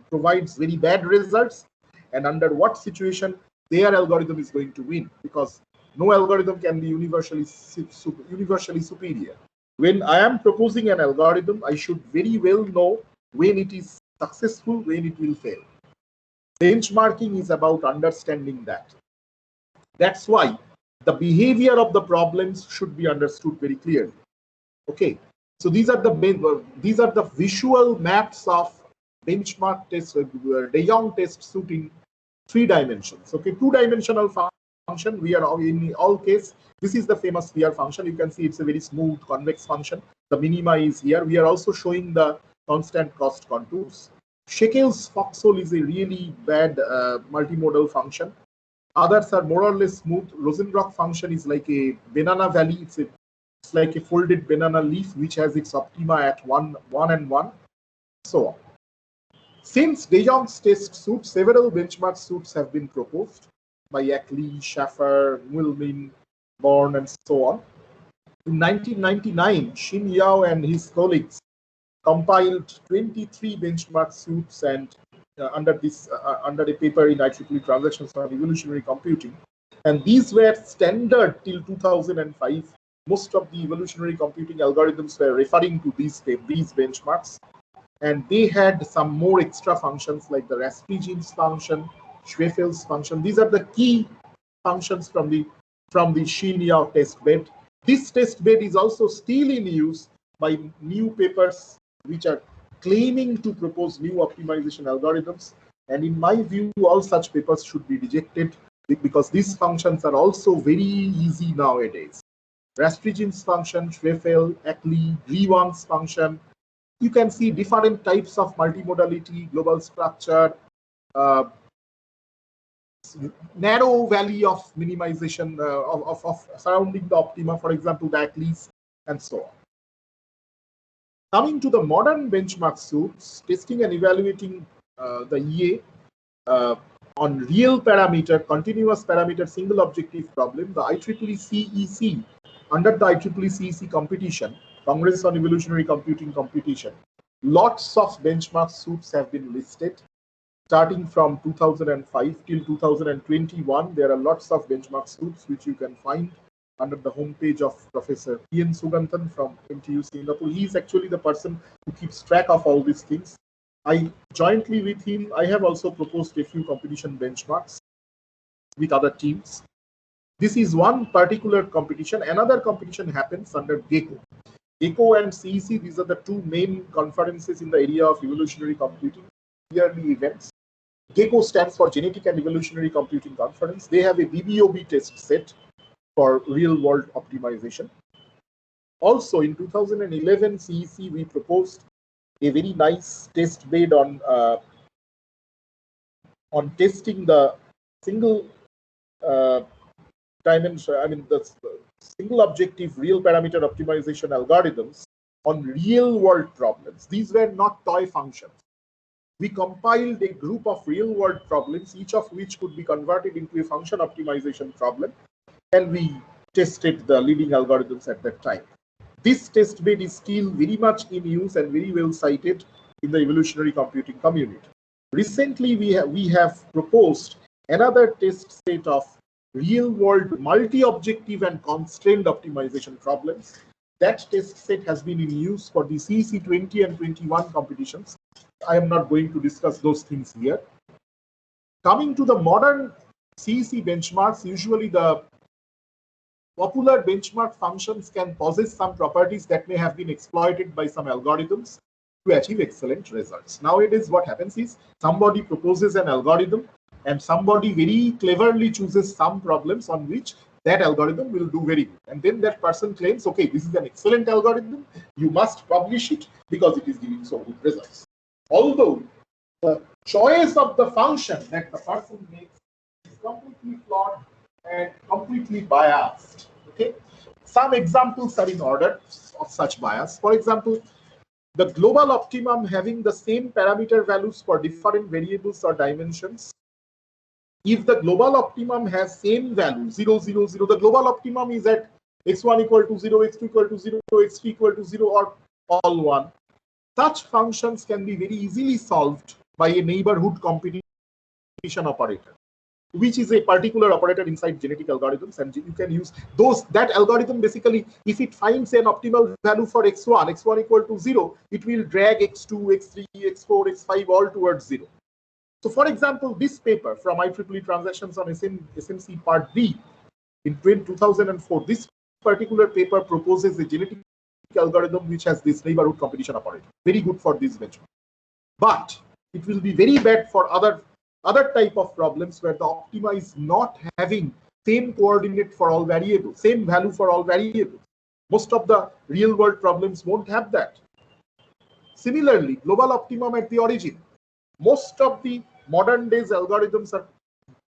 provides very bad results, and under what situation their algorithm is going to win, because no algorithm can be universally superior. When I am proposing an algorithm, I should very well know when it is successful, when it will fail. Benchmarking is about understanding that. That's why the behavior of the problems should be understood very clearly. Okay, so these are the visual maps of benchmark test, de Jong test suit in 3 dimensions. Okay, 2-dimensional function. We are in all case. This is the famous sphere function. You can see it's a very smooth convex function. The minima is here. We are also showing the constant cost contours. Shekels foxhole is a really bad multimodal function. Others are more or less smooth. Rosenbrock function is like a banana valley. It's like a folded banana leaf which has its optima at 1, 1, and 1, so on. Since de Jong's test suit, several benchmark suits have been proposed by Ackley, Schaffer, Wilmin, Born, and so on. In 1999, Shin Yao and his colleagues compiled 23 benchmark suits and under a paper in IEEE Transactions on Evolutionary Computing. And these were standard till 2005. Most of the evolutionary computing algorithms were referring to these benchmarks. And they had some more extra functions like the Raspbigin's function, Schwefel's function. These are the key functions from the Shin-Yao test bed. This test bed is also still in use by new papers which are claiming to propose new optimization algorithms. And in my view, all such papers should be rejected because these functions are also very easy nowadays. Raspbigin's function, Schwefel, Ackley, Griewang's function. You can see different types of multimodality, global structure, narrow valley of minimization of surrounding the optima, for example, the Ackley's, and so on. Coming to the modern benchmark suits, testing and evaluating the EA on real parameter, continuous parameter, single objective problem, the IEEE CEC, under the IEEE CEC competition, Congress on Evolutionary Computing competition, lots of benchmark suits have been listed. Starting from 2005 till 2021, there are lots of benchmark suits which you can find under the homepage of Professor Ian Suganthan from NTU Singapore. He is actually the person who keeps track of all these things. Jointly with him, I have also proposed a few competition benchmarks with other teams. This is one particular competition. Another competition happens under GECO. GECO and CEC, these are the two main conferences in the area of evolutionary computing, yearly events. GECO stands for Genetic and Evolutionary Computing Conference. They have a BBOB test set for real-world optimization. Also, in 2011 CEC, we proposed a very nice test bed on testing the single dimension, the single objective real parameter optimization algorithms on real-world problems. These were not toy functions. We compiled a group of real-world problems, each of which could be converted into a function optimization problem, and we tested the leading algorithms at that time. This test bed is still very much in use and very well cited in the evolutionary computing community. Recently, we have proposed another test set of real-world multi-objective and constrained optimization problems. That test set has been in use for the CEC 20 and 21 competitions. I am not going to discuss those things here. Coming to the modern CEC benchmarks, usually the popular benchmark functions can possess some properties that may have been exploited by some algorithms to achieve excellent results. Nowadays, what happens is somebody proposes an algorithm and somebody very cleverly chooses some problems on which that algorithm will do very good. And then that person claims, okay, this is an excellent algorithm, you must publish it because it is giving so good results. Although the choice of the function that the person makes is completely flawed and completely biased. Okay, some examples are in order of such bias. For example, the global optimum having the same parameter values for different variables or dimensions. If the global optimum has same value 0, 0, 0, the global optimum is at x1 equal to 0, x2 equal to 0, x3 equal to 0, or all 1. Such functions can be very easily solved by a neighborhood competition operator, which is a particular operator inside genetic algorithms, and you can use that algorithm. Basically, if it finds an optimal value for x1 equal to 0, it will drag x2, x3, x4, x5 all towards 0. So, for example, this paper from IEEE Transactions on SMC Part B in 2004. This particular paper proposes a genetic algorithm which has this neighborhood competition operator. Very good for this benchmark. But it will be very bad for other type of problems where the optima is not having same coordinate for all variables, same value for all variables. Most of the real world problems won't have that. Similarly, global optimum at the origin. Most of the modern days algorithms are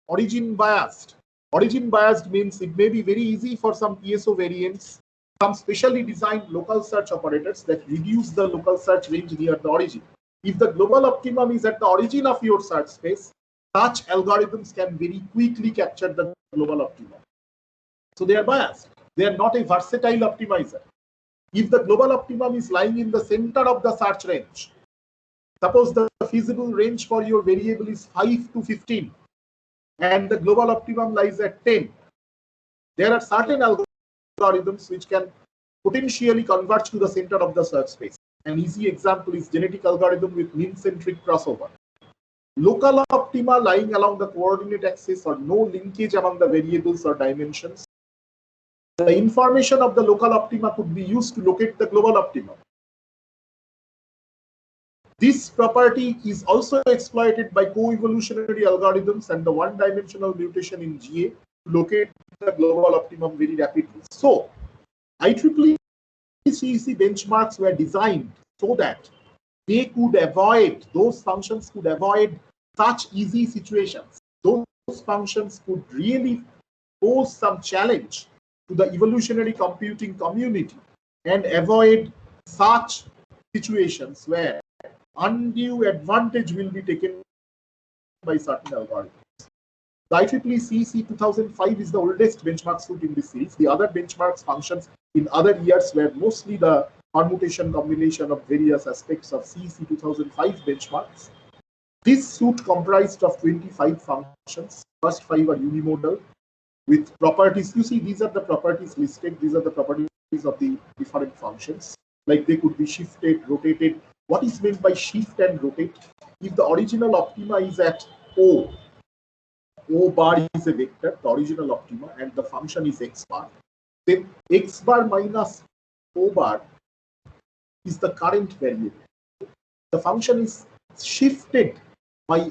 origin biased. Origin biased means it may be very easy for some PSO variants, some specially designed local search operators that reduce the local search range near the origin. If the global optimum is at the origin of your search space, such algorithms can very quickly capture the global optimum. So they are biased. They are not a versatile optimizer. If the global optimum is lying in the center of the search range, suppose the feasible range for your variable is 5 to 15, and the global optimum lies at 10, there are certain algorithms which can potentially converge to the center of the search space. An easy example is genetic algorithm with mean-centric crossover. Local optima lying along the coordinate axis or no linkage among the variables or dimensions. The information of the local optima could be used to locate the global optimum. This property is also exploited by co-evolutionary algorithms and the one-dimensional mutation in GA to locate the global optimum very rapidly. So, IEEE CEC benchmarks were designed so that they could avoid, those functions could avoid such easy situations. Those functions could really pose some challenge to the evolutionary computing community and avoid such situations where undue advantage will be taken by certain algorithms. The IEEE CEC 2005 is the oldest benchmark suite in this series. The other benchmarks functions in other years were mostly the permutation combination of various aspects of CEC 2005 benchmarks. This suite comprised of 25 functions. First 5 are unimodal with properties. You see, these are the properties listed. These are the properties of the different functions. Like they could be shifted, rotated. What is meant by shift and rotate? If the original optima is at O bar is a vector, the original optima, and the function is x bar, then x bar minus O bar is the current variable. The function is shifted by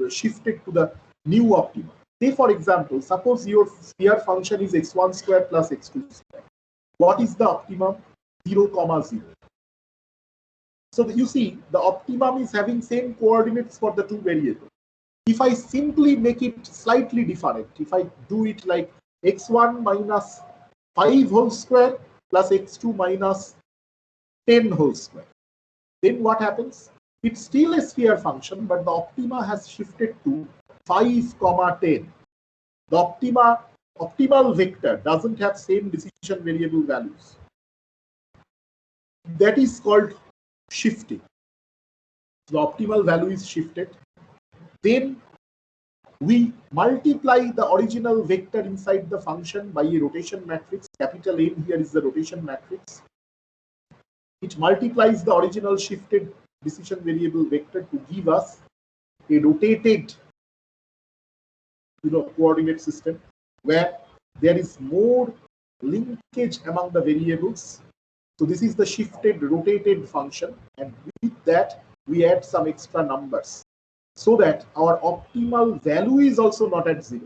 shifted to the new optima. Say, for example, suppose your sphere function is x1 square plus x2 square. What is the optimum? 0, 0. So you see, the optimum is having same coordinates for the two variables. If I simply make it slightly different, if I do it like x1 minus 5 whole square plus x2 minus 10 whole square, then what happens? It's still a sphere function, but the optima has shifted to 5, 10. The optimal vector doesn't have same decision variable values. That is called shifting. The optimal value is shifted. Then we multiply the original vector inside the function by a rotation matrix. Capital N here is the rotation matrix. It multiplies the original shifted decision variable vector to give us a rotated coordinate system where there is more linkage among the variables. So this is the shifted rotated function, and with that we add some extra numbers so that our optimal value is also not at 0.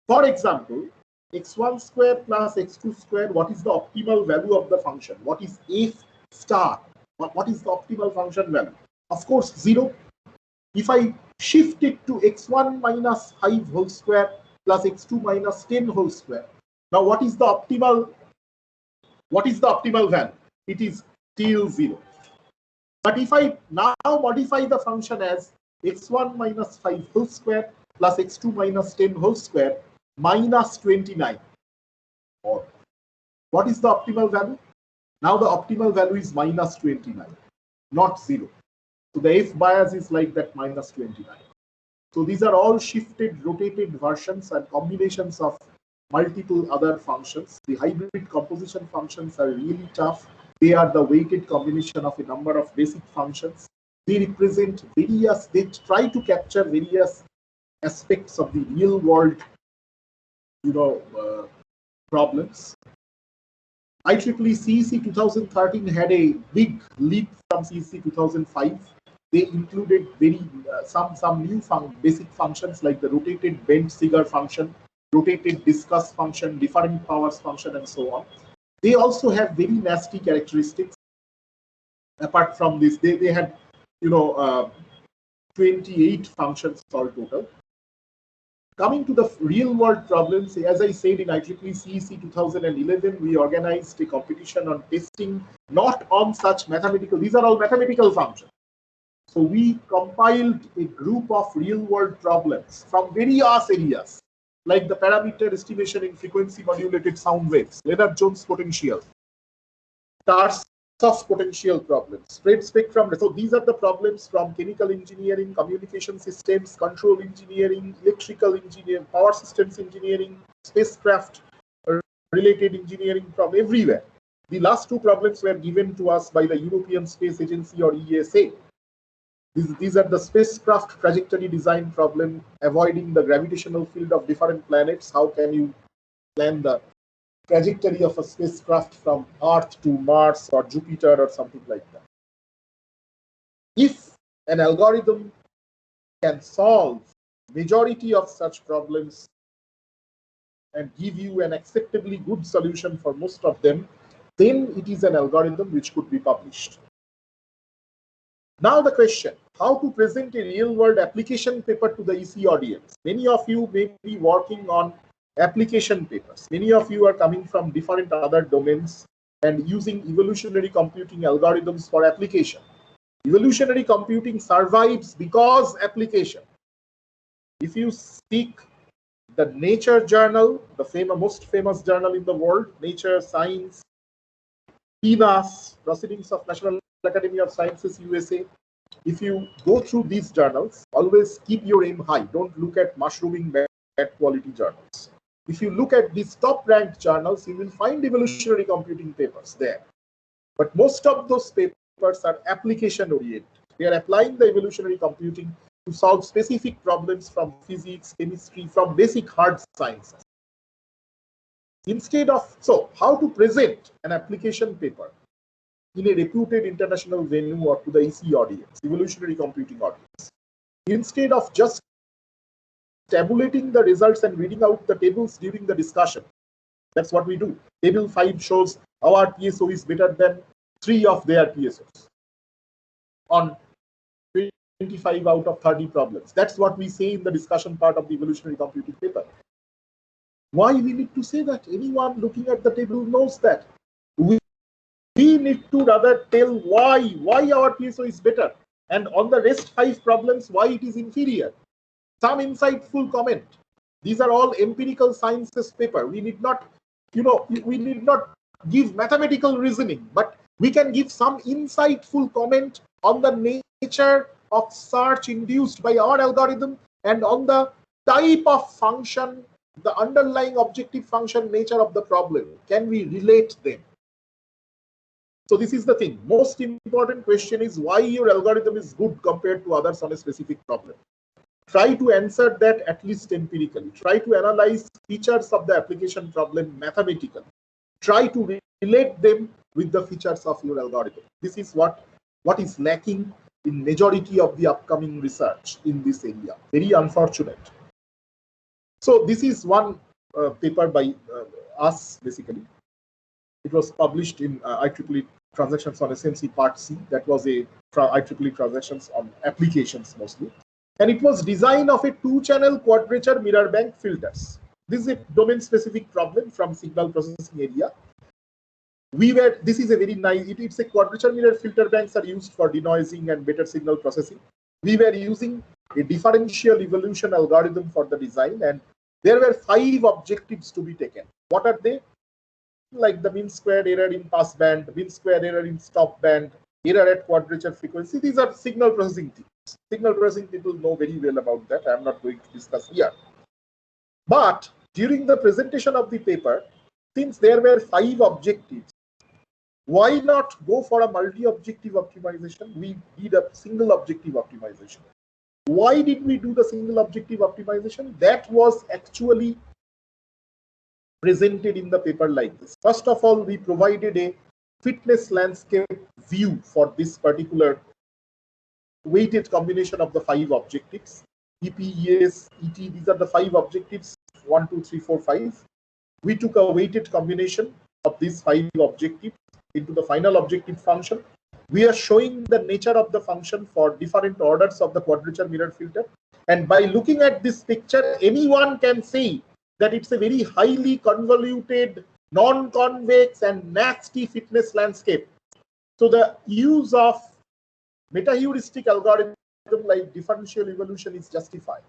For example, x1 square plus x2 square, what is the optimal value of the function? What is f star? What is the optimal function value? Of course, 0. If I shift it to x1 minus 5 whole square plus x2 minus 10 whole square, now what is the optimal value? It is still 0. But if I now modify the function as x1 minus 5 whole square plus x2 minus 10 whole square minus 29, or what is the optimal value? Now the optimal value is minus 29, not 0. So the F bias is like that, minus 29. So these are all shifted, rotated versions and combinations of multiple other functions. The hybrid composition functions are really tough. They are the weighted combination of a number of basic functions. They represent various, they try to capture various aspects of the real world problems. IEEE CEC 2013 had a big leap from CEC 2005. They included some new basic functions like the rotated bend Seeger function, rotated discuss function, different powers function, and so on. They also have very nasty characteristics. Apart from this, they had 28 functions all total. Coming to the real-world problems, as I said in IEEE CEC 2011, we organized a competition on testing, not on such mathematical. These are all mathematical functions. So we compiled a group of real-world problems from various areas, like the parameter estimation in frequency modulated sound waves, Lennard-Jones potential, Tarskov potential problems, spread spectrum. So these are the problems from chemical engineering, communication systems, control engineering, electrical engineering, power systems engineering, spacecraft related engineering from everywhere. The last two problems were given to us by the European Space Agency or ESA. These are the spacecraft trajectory design problem, avoiding the gravitational field of different planets. How can you plan the trajectory of a spacecraft from Earth to Mars or Jupiter or something like that? If an algorithm can solve majority of such problems and give you an acceptably good solution for most of them, then it is an algorithm which could be published. Now the question, how to present a real-world application paper to the EC audience? Many of you may be working on application papers. Many of you are coming from different other domains and using evolutionary computing algorithms for application. Evolutionary computing survives because application. If you speak the Nature journal, the most famous journal in the world, Nature, Science, PNAS, Proceedings of National Academy of Sciences, USA. If you go through these journals, always keep your aim high. Don't look at mushrooming bad quality journals. If you look at these top ranked journals, you will find evolutionary computing papers there. But most of those papers are application oriented. They are applying the evolutionary computing to solve specific problems from physics, chemistry, from basic hard sciences. Instead of, so how to present an application paper in a reputed international venue or to the EC audience, evolutionary computing audience, instead of just tabulating the results and reading out the tables during the discussion. That's what we do. Table 5 shows our PSO is better than 3 of their PSOs on 25 out of 30 problems. That's what we say in the discussion part of the evolutionary computing paper. Why we need to say that? Anyone looking at the table knows that. We need to rather tell why our PSO is better, and on the rest 5 problems, why it is inferior. Some insightful comment. These are all empirical sciences paper. We need not, we need not give mathematical reasoning, but we can give some insightful comment on the nature of search induced by our algorithm and on the type of function, the underlying objective function nature of the problem. Can we relate them? So this is the thing. Most important question is why your algorithm is good compared to others on a specific problem. Try to answer that at least empirically. Try to analyze features of the application problem mathematically. Try to relate them with the features of your algorithm. This is what is lacking in majority of the upcoming research in this area. Very unfortunate. So this is one paper by us, basically. It was published in IEEE Transactions on SMC Part C. That was a IEEE Transactions on Applications mostly. And it was design of a 2-channel quadrature mirror bank filters. This is a domain-specific problem from signal processing area. This is a very nice, it's a quadrature mirror filter banks are used for denoising and better signal processing. We were using a differential evolution algorithm for the design, and there were 5 objectives to be taken. What are they? Like the mean squared error in pass band, mean squared error in stop band, error at quadrature frequency. These are signal processing things. Signal processing people know very well about that. I am not going to discuss here. But during the presentation of the paper, since there were 5 objectives, why not go for a multi-objective optimization? We did a single objective optimization. Why did we do the single objective optimization? That was actually presented in the paper like this. First of all, we provided a fitness landscape view for this particular weighted combination of the 5 objectives. EP, ES, ET, these are the 5 objectives, 1, 2, 3, 4, 5. We took a weighted combination of these 5 objectives into the final objective function. We are showing the nature of the function for different orders of the quadrature mirror filter. And by looking at this picture, anyone can see that it's a very highly convoluted, non-convex, and nasty fitness landscape. So the use of meta-heuristic algorithm like differential evolution is justified.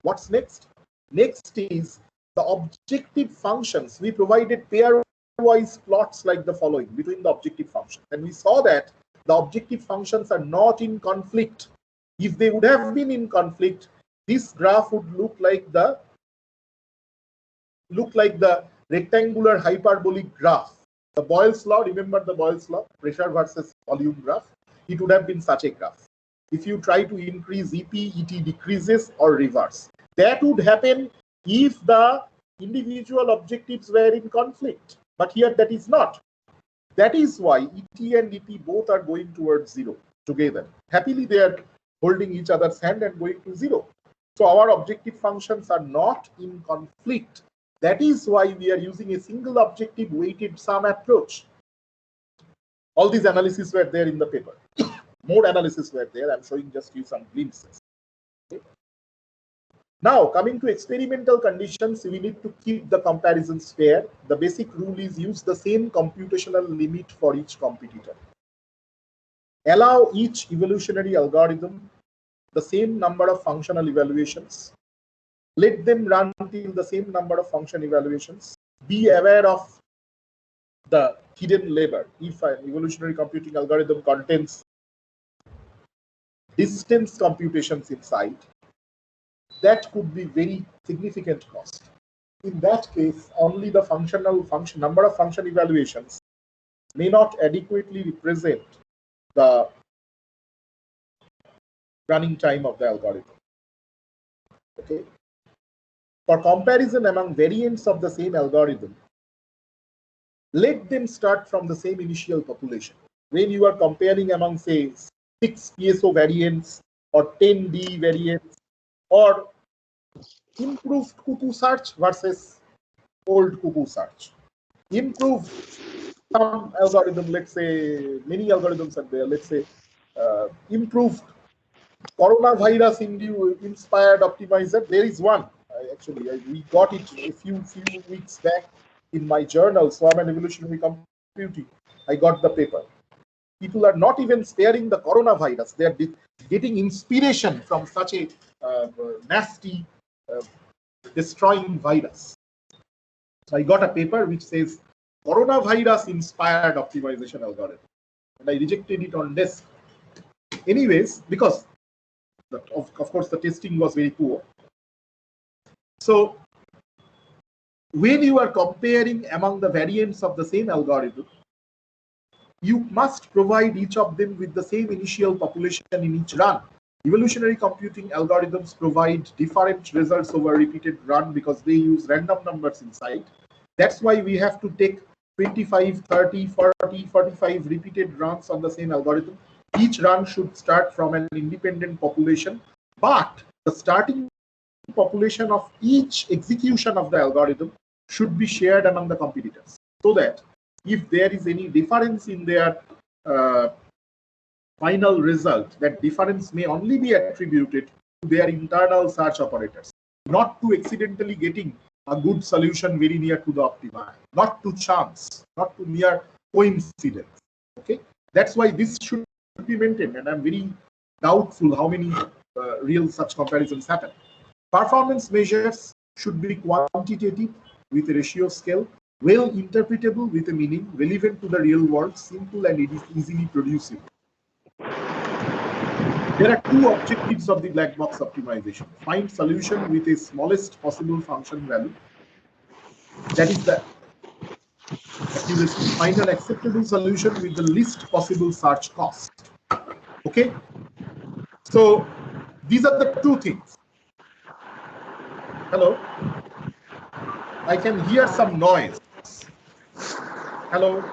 What's next? Next is the objective functions. We provided pairwise plots like the following between the objective functions. And we saw that the objective functions are not in conflict. If they would have been in conflict, this graph would look like the rectangular hyperbolic graph. The Boyle's law, remember the Boyle's law, pressure versus volume graph? It would have been such a graph. If you try to increase EP, ET decreases or reverse. That would happen if the individual objectives were in conflict. But here that is not. That is why ET and EP both are going towards 0 together. Happily, they are holding each other's hand and going to 0. So our objective functions are not in conflict. That is why we are using a single objective weighted sum approach. All these analyses were there in the paper. More analysis were there. I'm showing just you some glimpses. Okay. Now, coming to experimental conditions, we need to keep the comparisons fair. The basic rule is use the same computational limit for each competitor. Allow each evolutionary algorithm the same number of functional evaluations. Let them run till the same number of function evaluations. Be aware of the hidden labor. If an evolutionary computing algorithm contains distance computations inside, that could be very significant cost. In that case, only the number of function evaluations may not adequately represent the running time of the algorithm. Okay. For comparison among variants of the same algorithm, let them start from the same initial population. When you are comparing among, say, 6 PSO variants or 10D variants or improved cuckoo search versus old cuckoo search. Improved some algorithm, let's say, many algorithms are there, let's say, improved coronavirus inspired optimizer. There is one, we got it a few weeks back in my journal, so I'm an evolutionary computing. I got the paper. People are not even sparing the coronavirus. They are getting inspiration from such a nasty, destroying virus. So I got a paper which says coronavirus inspired optimization algorithm, and I rejected it on desk. Anyways, because of course the testing was very poor. So when you are comparing among the variants of the same algorithm, you must provide each of them with the same initial population in each run. Evolutionary computing algorithms provide different results over repeated run because they use random numbers inside. That's why we have to take 25, 30, 40, 45 repeated runs on the same algorithm. Each run should start from an independent population, but the starting population of each execution of the algorithm should be shared among the competitors, so that if there is any difference in their final result, that difference may only be attributed to their internal search operators, not to accidentally getting a good solution very near to the optima, not to chance, not to mere coincidence. Okay, that's why this should be maintained, and I'm very doubtful how many real such comparisons happen. Performance measures should be quantitative with a ratio scale, well interpretable with a meaning, relevant to the real world, simple and easily producible. There are two objectives of the black box optimization. Find solution with the smallest possible function value. That is the accuracy. Find an acceptable solution with the least possible search cost. Okay? So these are the two things. Hello? I can hear some noise. Hello.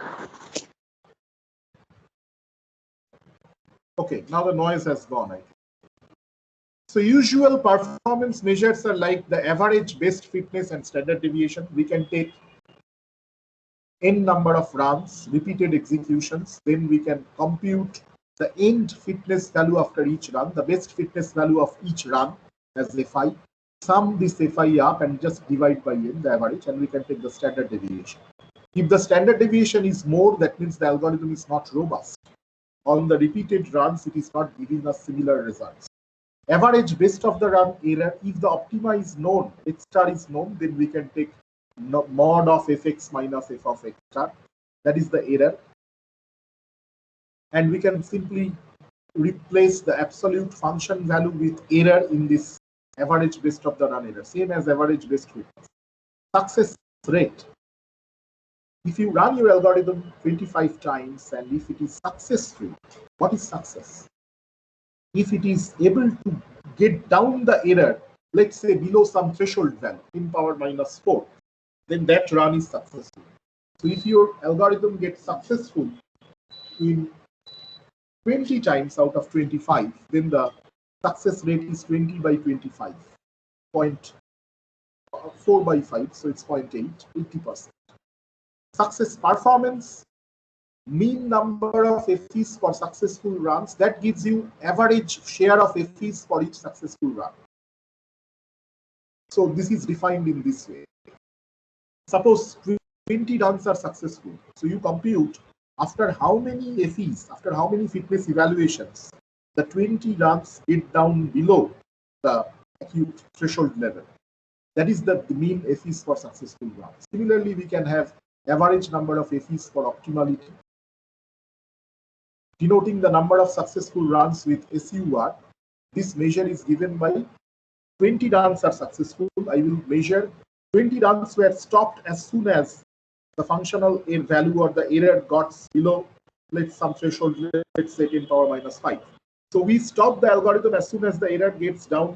Okay, now the noise has gone. I think. So usual performance measures are like the average best fitness and standard deviation. We can take n number of runs, repeated executions, then we can compute the end fitness value after each run, the best fitness value of each run as Fi, sum this Fi up and just divide by n, the average, and we can take the standard deviation. If the standard deviation is more, that means the algorithm is not robust. On the repeated runs, it is not giving us similar results. Average best of the run error, if the optima is known, x star is known, then we can take mod of fx minus f of x star. That is the error. And we can simply replace the absolute function value with error in this average best of the run error, same as average best fitness. Success rate. If you run your algorithm 25 times and if it is successful, what is success? If it is able to get down the error, let's say below some threshold value, 10 power minus 4, then that run is successful. So if your algorithm gets successful in 20 times out of 25, then the success rate is 20 by 25, 0.4 by 5, so it's 0.8, 80%. Success performance, mean number of FEs for successful runs, that gives you average share of FEs for each successful run. So this is defined in this way. Suppose 20 runs are successful. So you compute after how many FEs, after how many fitness evaluations, the 20 runs get down below the acute threshold level. That is the mean FEs for successful runs. Similarly, we can have average number of FEs for optimality, denoting the number of successful runs with SUR. This measure is given by 20 runs are successful. I will measure 20 runs were stopped as soon as the functional value or the error got below, let's some threshold, let's say 10 power minus 5. So we stop the algorithm as soon as the error gets down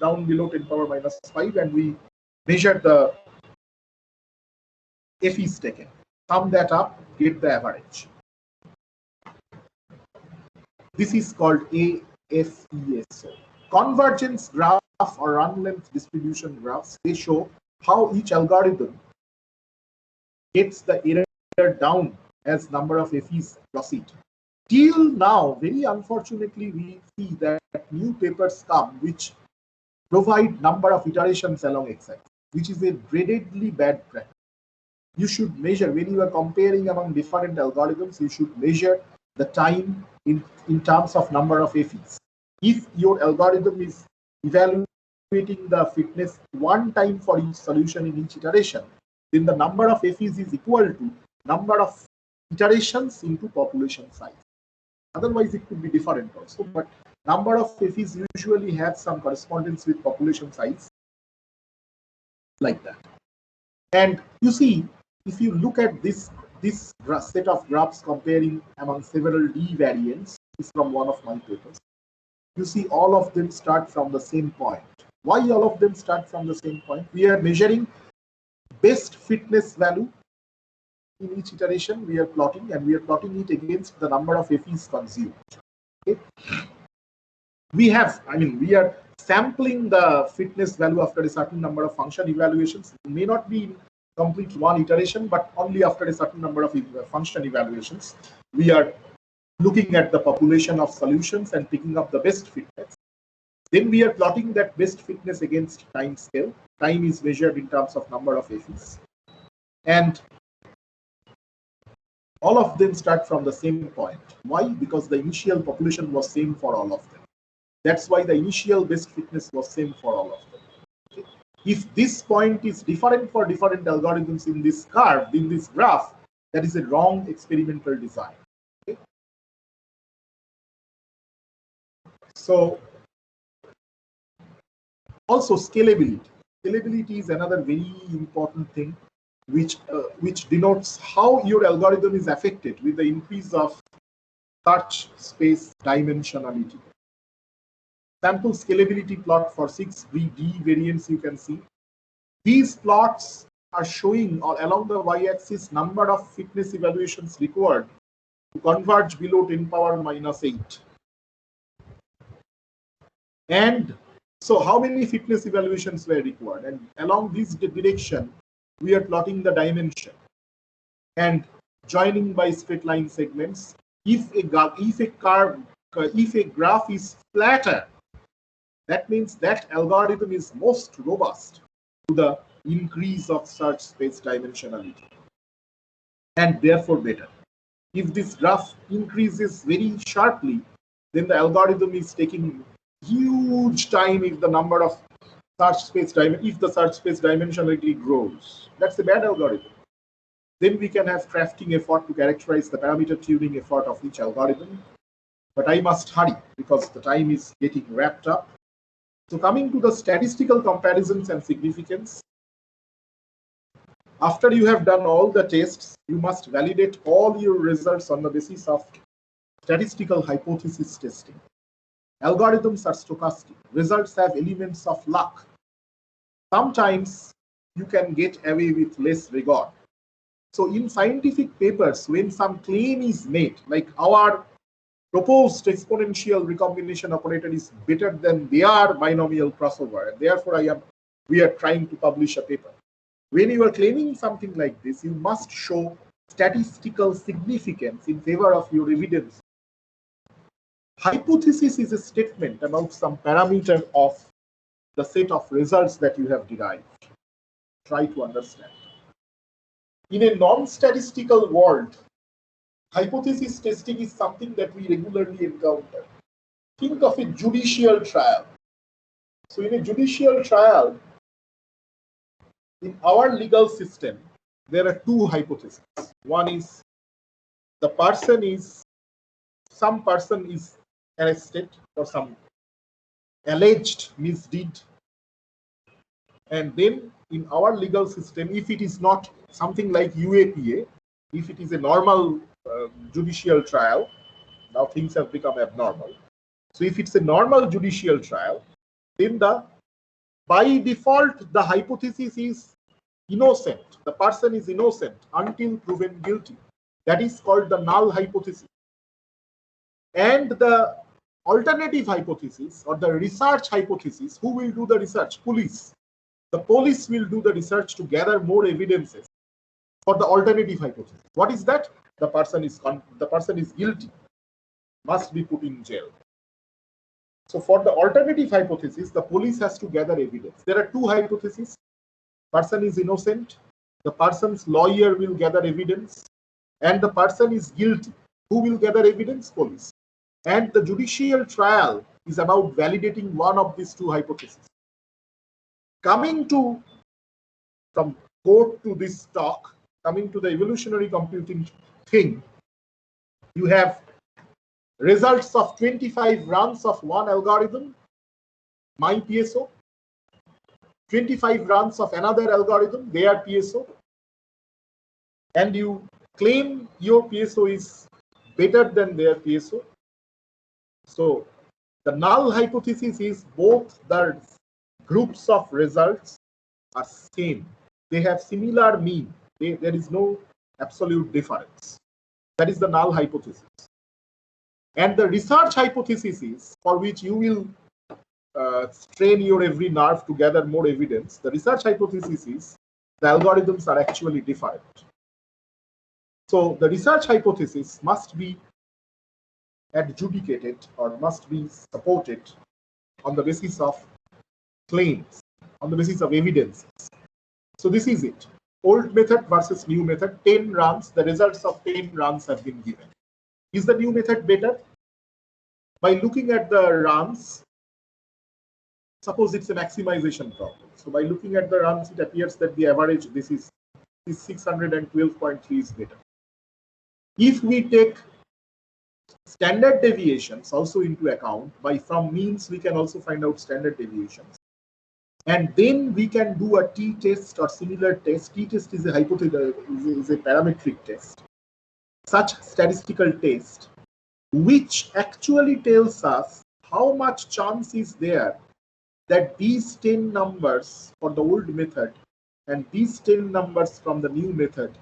below 10 power minus 5, and we measure the FEs taken. Sum that up, get the average. This is called AFESO. Convergence graph or run length distribution graphs, they show how each algorithm gets the error down as number of FEs proceed. Till now, very unfortunately, we see that new papers come which provide number of iterations along x-axis, which is a dreadedly bad practice. You should measure, when you are comparing among different algorithms, you should measure the time in terms of number of FEs. If your algorithm is evaluating the fitness one time for each solution in each iteration, then the number of FEs is equal to number of iterations into population size. Otherwise, it could be different also, but number of FEs usually have some correspondence with population size, like that. And you see, if you look at this set of graphs comparing among several D variants, is from one of my papers, you see all of them start from the same point. Why all of them start from the same point? We are measuring best fitness value in each iteration we are plotting, and we are plotting it against the number of FEs consumed. Okay? We are sampling the fitness value after a certain number of function evaluations. It may not be in complete one iteration, but only after a certain number of function evaluations. We are looking at the population of solutions and picking up the best fitness. Then we are plotting that best fitness against time scale. Time is measured in terms of number of FEs. And all of them start from the same point. Why? Because the initial population was same for all of them. That's why the initial best fitness was same for all of them. Okay? If this point is different for different algorithms in this curve, in this graph, that is a wrong experimental design. Okay? So, also scalability. Scalability is another very important thing, which denotes how your algorithm is affected with the increase of search space dimensionality. Sample scalability plot for 6 D variants you can see. These plots are showing or along the y-axis number of fitness evaluations required to converge below 10 power minus 8. And so how many fitness evaluations were required? And along this direction, we are plotting the dimension and joining by straight line segments. If a graph is flatter, that means that algorithm is most robust to the increase of search space dimensionality and therefore better. If this graph increases very sharply, then the algorithm is taking huge time if the number of search space dimensionality grows. That's a bad algorithm. Then we can have crafting effort to characterize the parameter tuning effort of each algorithm. But I must hurry because the time is getting wrapped up. So coming to the statistical comparisons and significance, after you have done all the tests, you must validate all your results on the basis of statistical hypothesis testing. Algorithms are stochastic. Results have elements of luck. Sometimes you can get away with less regard. So in scientific papers, when some claim is made, like our proposed exponential recombination operator is better than their binomial crossover, and therefore we are trying to publish a paper. When you are claiming something like this, you must show statistical significance in favor of your evidence. Hypothesis is a statement about some parameter of the set of results that you have derived. Try to understand. In a non-statistical world, hypothesis testing is something that we regularly encounter. Think of a judicial trial. So in a judicial trial, in our legal system, there are two hypotheses. One is some person is arrested for some alleged misdeed. And then in our legal system, if it is not something like UAPA, if it is a normal judicial trial, now things have become abnormal. So if it's a normal judicial trial, then by default, the hypothesis is innocent. The person is innocent until proven guilty. That is called the null hypothesis. And the alternative hypothesis or the research hypothesis, who will do the research? Police. The police will do the research to gather more evidences for the alternative hypothesis. What is that? The person is guilty, must be put in jail. So for the alternative hypothesis, the police has to gather evidence. There are two hypotheses. Person is innocent, the person's lawyer will gather evidence, and the person is guilty. Who will gather evidence? Police. And the judicial trial is about validating one of these two hypotheses. Coming to, from court to this talk, coming to the evolutionary computing thing, you have results of 25 runs of one algorithm, my PSO, 25 runs of another algorithm, their PSO, and you claim your PSO is better than their PSO. So the null hypothesis is both the groups of results are same. They have similar mean. There is no absolute difference. That is the null hypothesis. And the research hypothesis is, for which you will strain your every nerve to gather more evidence. The research hypothesis is the algorithms are actually different. So the research hypothesis must be adjudicated or must be supported on the basis of claims, on the basis of evidences. So this is it. Old method versus new method, 10 runs, the results of 10 runs have been given. Is the new method better? By looking at the runs, suppose it's a maximization problem. So by looking at the runs, it appears that the average, this is 612.3 is better. If we take standard deviations also into account, from means we can also find out standard deviations. And then we can do a t-test or similar test. T-test is a parametric test. Such statistical test, which actually tells us how much chance is there that these 10 numbers for the old method and these 10 numbers from the new method,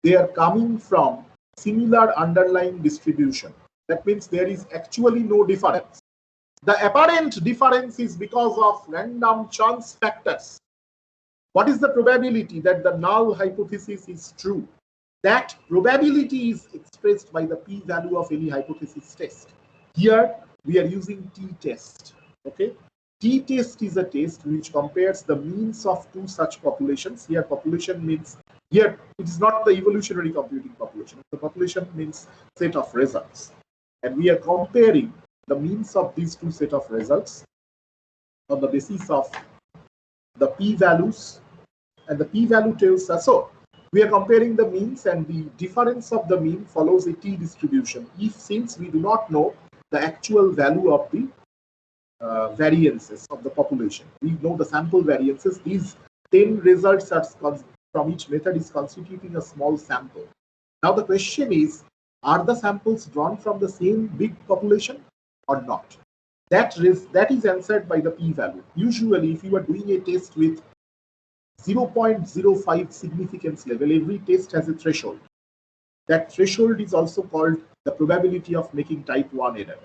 they are coming from similar underlying distribution. That means there is actually no difference. The apparent difference is because of random chance factors. What is the probability that the null hypothesis is true? That probability is expressed by the p-value of any hypothesis test. Here we are using t-test. Okay, t-test is a test which compares the means of two such populations. Here population means, here it is not the evolutionary computing population. The population means set of results, and we are comparing the means of these two set of results on the basis of the p-values, and the p-value tells us, so we are comparing the means, and the difference of the mean follows a t-distribution. If, since we do not know the actual value of the variances of the population, we know the sample variances. These 10 results are from each method is constituting a small sample. Now the question is, are the samples drawn from the same big population or not? That is answered by the p-value. Usually, if you are doing a test with 0.05 significance level, every test has a threshold. That threshold is also called the probability of making type 1 error.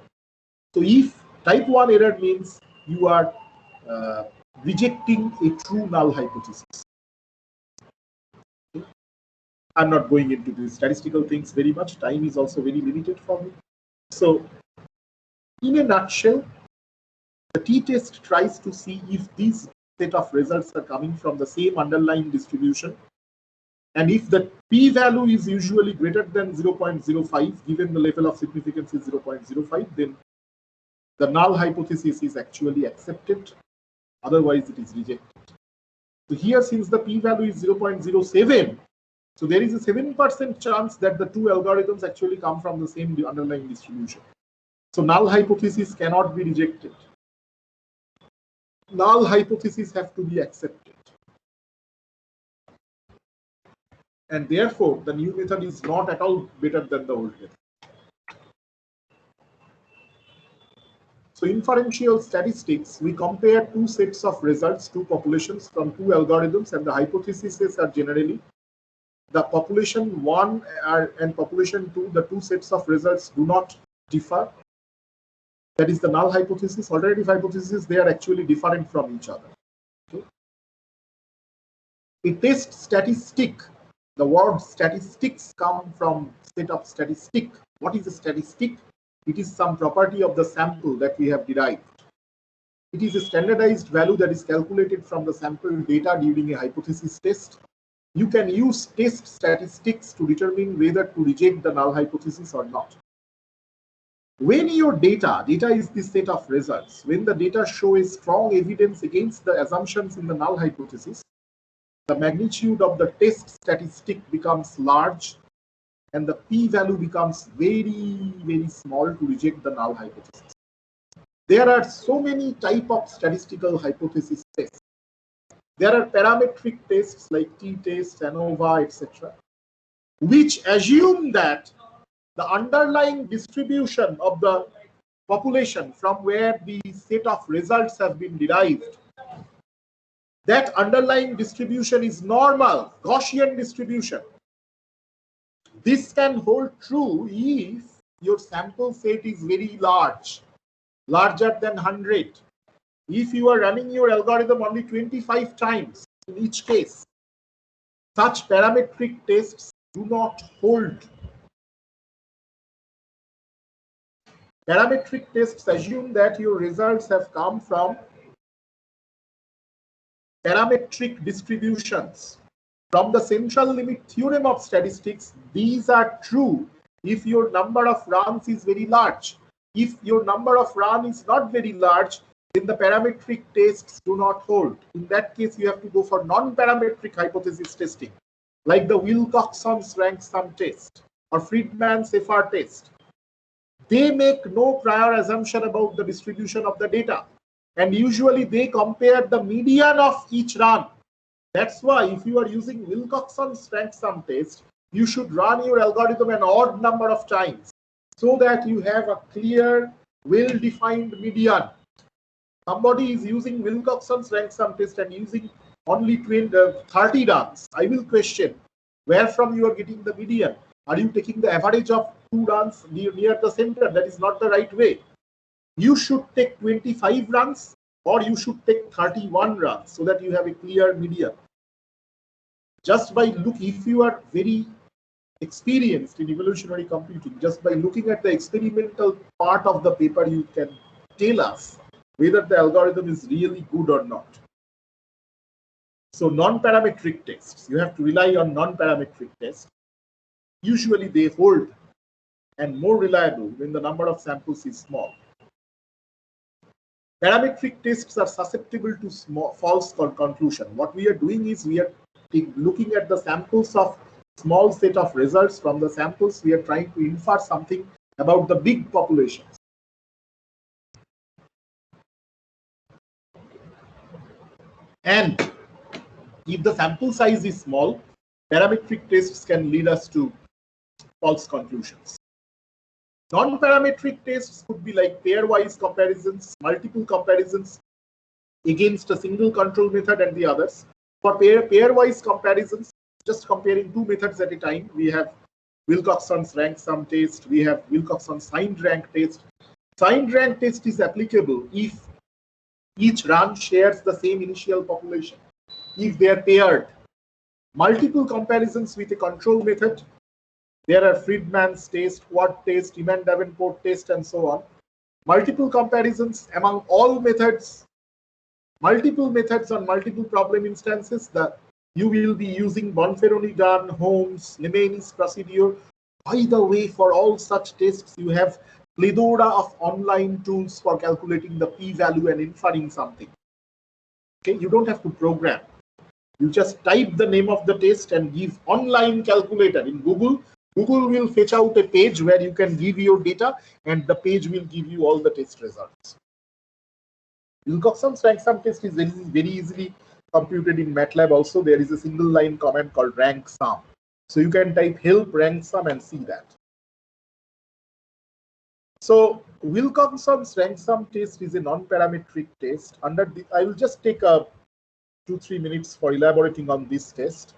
So if type 1 error means you are rejecting a true null hypothesis. I'm not going into these statistical things very much. Time is also very limited for me. So in a nutshell, the t-test tries to see if these set of results are coming from the same underlying distribution, and if the p-value is usually greater than 0.05, given the level of significance is 0.05, then the null hypothesis is actually accepted, otherwise it is rejected. So here, since the p-value is 0.07, so there is a 7% chance that the two algorithms actually come from the same underlying distribution. So null hypothesis cannot be rejected. Null hypotheses have to be accepted. And therefore, the new method is not at all better than the old method. So inferential statistics, we compare two sets of results, two populations from two algorithms, and the hypotheses are generally the population 1 and population 2, the two sets of results do not differ. That is the null hypothesis. Alternative hypothesis, they are actually different from each other. Okay. A test statistic, the word statistics come from set of statistic. What is a statistic? It is some property of the sample that we have derived. It is a standardized value that is calculated from the sample data during a hypothesis test. You can use test statistics to determine whether to reject the null hypothesis or not. When your data is the set of results, when the data shows strong evidence against the assumptions in the null hypothesis, the magnitude of the test statistic becomes large and the p-value becomes very, very small to reject the null hypothesis. There are so many types of statistical hypothesis tests. There are parametric tests like t-test, ANOVA, etc., which assume that the underlying distribution of the population from where the set of results have been derived, that underlying distribution is normal, Gaussian distribution. This can hold true if your sample set is very large, larger than 100. If you are running your algorithm only 25 times in each case, such parametric tests do not hold. Parametric tests assume that your results have come from parametric distributions. From the central limit theorem of statistics, these are true if your number of runs is very large. If your number of runs is not very large, then the parametric tests do not hold. In that case, you have to go for non-parametric hypothesis testing, like the Wilcoxon's rank sum test or Friedman's FR test. They make no prior assumption about the distribution of the data, and usually they compare the median of each run. That's why if you are using Wilcoxon's rank sum test, you should run your algorithm an odd number of times so that you have a clear, well-defined median. Somebody is using Wilcoxon's rank sum test and using only 30 runs, I will question where from you are getting the median. Are you taking the average of 2 runs near the center? That is not the right way. You should take 25 runs or you should take 31 runs so that you have a clear median. Just by if you are very experienced in evolutionary computing, just by looking at the experimental part of the paper, you can tell us whether the algorithm is really good or not. So non-parametric tests, you have to rely on non-parametric tests. Usually they hold and more reliable when the number of samples is small. Parametric tests are susceptible to false conclusion. What we are doing is we are looking at the samples of small set of results. From the samples, we are trying to infer something about the big populations. And if the sample size is small, parametric tests can lead us to false conclusions. Non-parametric tests could be like pairwise comparisons, multiple comparisons against a single control method and the others. For pairwise comparisons, just comparing two methods at a time, we have Wilcoxon's rank sum test, we have Wilcoxon's signed rank test. Signed rank test is applicable if each run shares the same initial population. If they are paired, multiple comparisons with a control method, there are Friedman's test, Quad test, Eman Davenport test, and so on. Multiple comparisons among all methods, multiple methods on multiple problem instances. You will be using Bonferroni, Dunn, Holmes, Nemeni's procedure. By the way, for all such tests, you have plethora of online tools for calculating the p-value and inferring something. Okay, you don't have to program. You just type the name of the test and give online calculator in Google. Google will fetch out a page where you can give your data and the page will give you all the test results. Wilcoxon's rank sum test is very easily computed in MATLAB also. There is a single line command called rank sum. So you can type help rank sum and see that. So Wilcoxon's rank sum test is a non-parametric test. I will just take 2-3 minutes for elaborating on this test.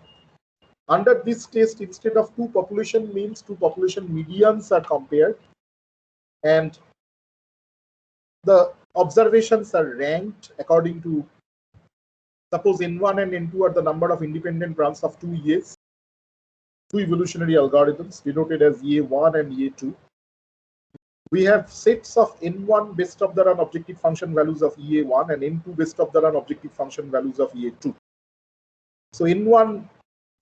Under this test, instead of two population means, two population medians are compared, and the observations are ranked according to, suppose N1 and N2 are the number of independent branches of two EAs, two evolutionary algorithms denoted as EA1 and EA2. We have sets of N1 best of the run objective function values of EA1 and N2 best of the run objective function values of EA2. So N1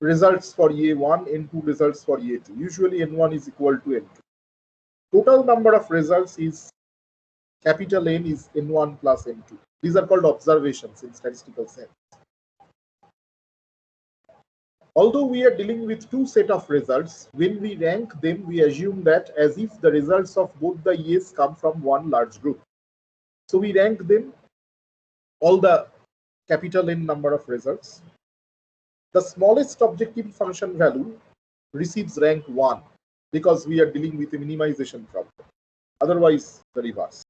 results for EA1, N2 results for EA2. Usually N1 is equal to N2. Total number of results is capital N is N1 plus N2. These are called observations in statistical sense. Although we are dealing with two sets of results, when we rank them, we assume that as if the results of both the EAs come from one large group. So we rank them, all the capital N number of results. The smallest objective function value receives rank 1 because we are dealing with a minimization problem. Otherwise, the reverse.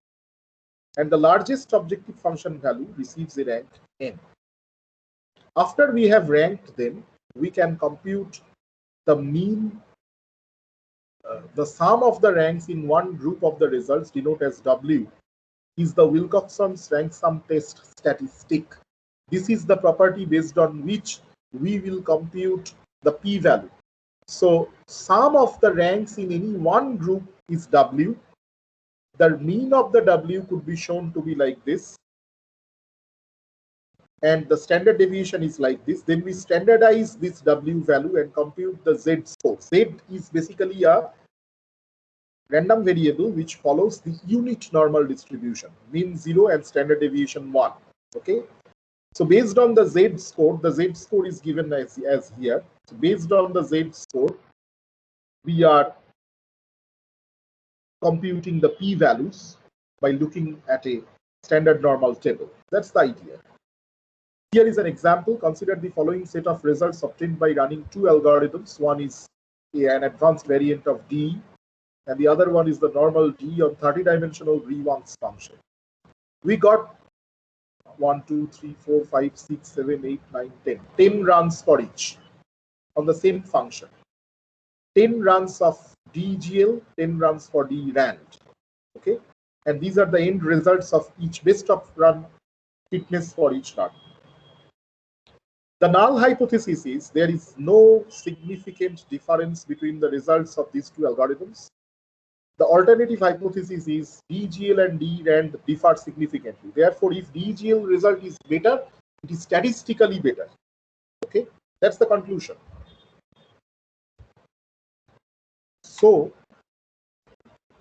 And the largest objective function value receives a rank n. After we have ranked them, we can compute the mean, the sum of the ranks in one group of the results, denoted as W, is the Wilcoxon's rank sum test statistic. This is the property based on which we will compute the p-value. So sum of the ranks in any one group is W. The mean of the W could be shown to be like this, and the standard deviation is like this. Then we standardize this W value and compute the Z score. Z is basically a random variable which follows the unit normal distribution, mean 0 and standard deviation 1. Okay. So based on the Z score is given as here. So based on the Z score, we are computing the p-values by looking at a standard normal table. That's the idea. Here is an example. Consider the following set of results obtained by running two algorithms. One is an advanced variant of D, and the other one is the normal D on 30-dimensional Riemann function. We got 1, 2, 3, 4, 5, 6, 7, 8, 9, 10. 10 runs for each on the same function. 10 runs of DGL, 10 runs for DRAND. Okay, and these are the end results of each best of run fitness for each run. The null hypothesis is there is no significant difference between the results of these two algorithms. The alternative hypothesis is DGL and DRAND differ significantly. Therefore, if DGL result is better, it is statistically better. Okay, that's the conclusion. So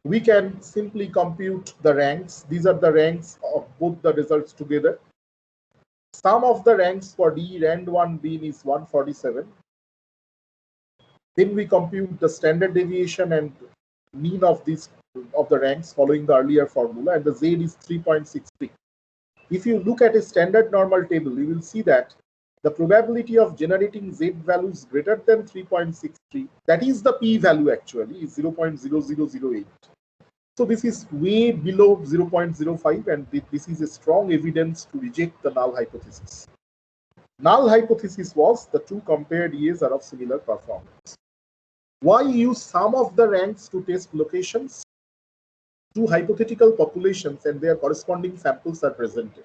we can simply compute the ranks. These are the ranks of both the results together. Sum of the ranks for DRAND1 bean is 147. Then we compute the standard deviation and mean of the ranks following the earlier formula, and the Z is 3.63. If you look at a standard normal table, you will see that the probability of generating Z values greater than 3.63, that is the p value actually, is 0.0008. So this is way below 0.05, and this is a strong evidence to reject the null hypothesis. Null hypothesis was the two compared E's are of similar performance. Why use sum of the ranks to test locations? Two hypothetical populations and their corresponding samples are presented.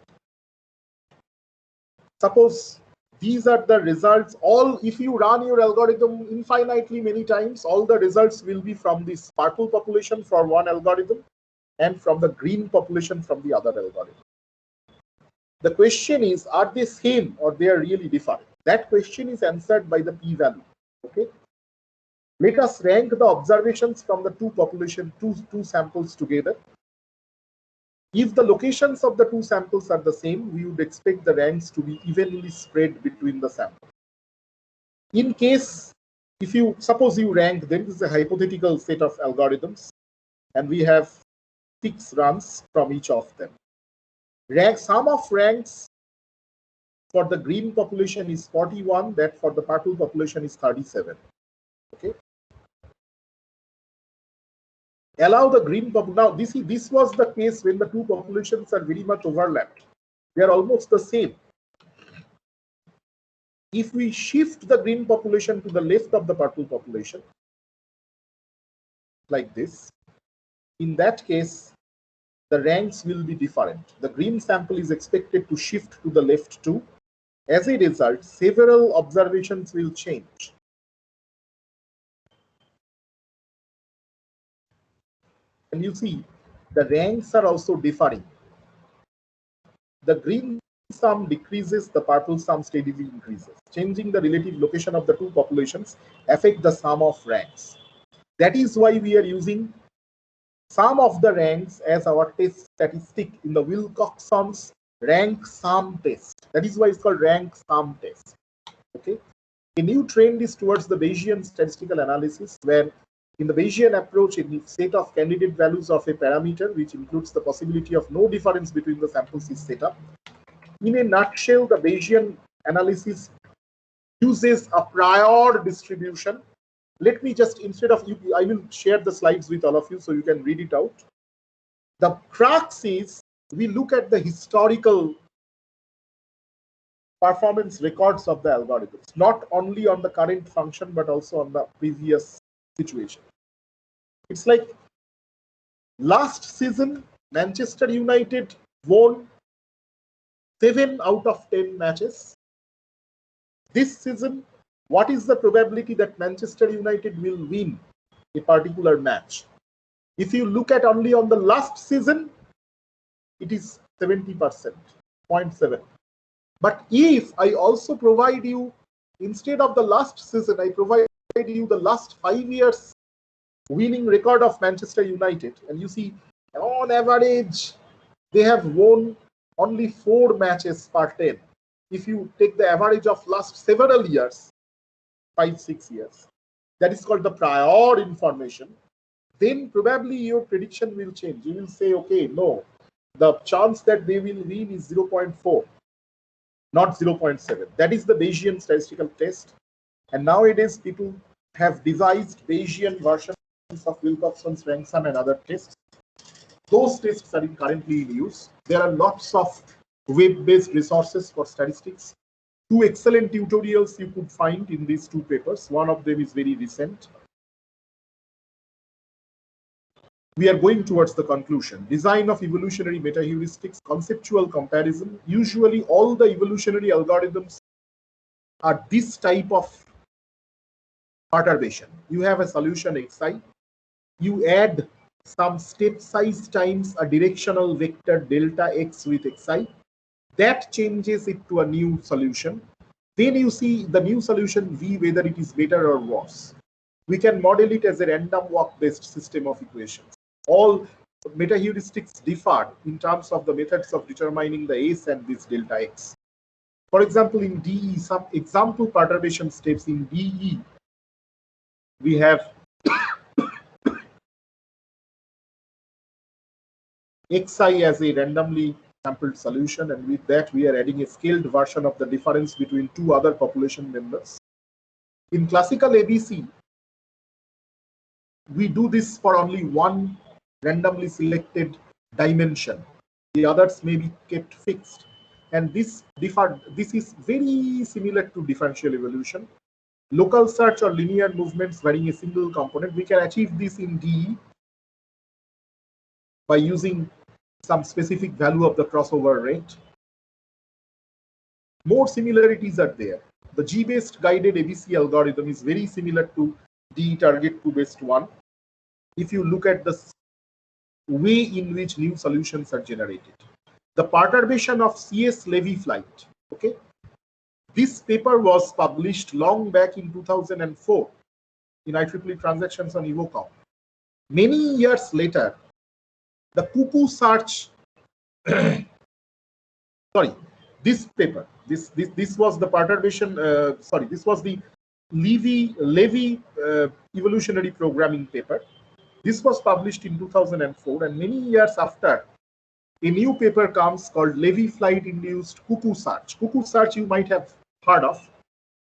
Suppose these are the results. If you run your algorithm infinitely many times, all the results will be from this purple population for one algorithm and from the green population from the other algorithm. The question is, are they same or they are really different? That question is answered by the p-value. Okay. Let us rank the observations from the two samples together. If the locations of the two samples are the same, we would expect the ranks to be evenly spread between the samples. In case, if you suppose you rank, then this is a hypothetical set of algorithms, and we have 6 runs from each of them. Sum of ranks for the green population is 41, that for the purple population is 37. Okay. Allow the green population. Now, this was the case when the two populations are very much overlapped. They are almost the same. If we shift the green population to the left of the purple population, like this, in that case, the ranks will be different. The green sample is expected to shift to the left too. As a result, several observations will change. And you see, the ranks are also differing. The green sum decreases, the purple sum steadily increases. Changing the relative location of the two populations affect the sum of ranks. That is why we are using sum of the ranks as our test statistic in the Wilcoxon's rank sum test. That is why it's called rank sum test. Okay. A new trend is towards the Bayesian statistical analysis, where in the Bayesian approach, a set of candidate values of a parameter, which includes the possibility of no difference between the samples, is set up. In a nutshell, the Bayesian analysis uses a prior distribution. Let me just, instead of you, I will share the slides with all of you so you can read it out. The crux is we look at the historical performance records of the algorithms, not only on the current function, but also on the previous situation. It's like last season, Manchester United won 7 out of 10 matches. This season, what is the probability that Manchester United will win a particular match? If you look at only on the last season, it is 70%, 0.7. But if I also provide you, instead of the last season, I provide you the last 5 years winning record of Manchester United, and you see on average they have won only 4 matches per 10. If you take the average of last several years, 5-6 years, that is called the prior information, then probably your prediction will change. You will say, okay, no, the chance that they will win is 0.4, not 0.7. That is the Bayesian statistical test. And nowadays people have devised Bayesian versions of Wilcoxon's rank sum and other tests. Those tests are currently in use. There are lots of web-based resources for statistics. Two excellent tutorials you could find in these two papers. One of them is very recent. We are going towards the conclusion. Design of evolutionary meta-heuristics, conceptual comparison. Usually all the evolutionary algorithms are this type of perturbation. You have a solution xi, you add some step size times a directional vector delta x with xi, that changes it to a new solution. Then you see the new solution v, whether it is better or worse. We can model it as a random walk-based system of equations. All meta-heuristics differ in terms of the methods of determining the s and this delta x. For example, in DE, some example perturbation steps in DE, we have xi as a randomly sampled solution, and with that we are adding a scaled version of the difference between two other population members. In classical ABC, we do this for only one randomly selected dimension. The others may be kept fixed. And this is very similar to differential evolution. Local search or linear movements varying a single component. We can achieve this in DE by using some specific value of the crossover rate. More similarities are there. The G-based guided ABC algorithm is very similar to DE target 2-based one. If you look at the way in which new solutions are generated. The perturbation of CS Levy flight. Okay, this paper was published long back in 2004 in IEEE Transactions on Evocom. Many years later, the cuckoo search. Sorry, this paper. This was the perturbation. This was the Levy evolutionary programming paper. This was published in 2004, and many years after, a new paper comes called Levy flight induced cuckoo search. Cuckoo search you might have heard of.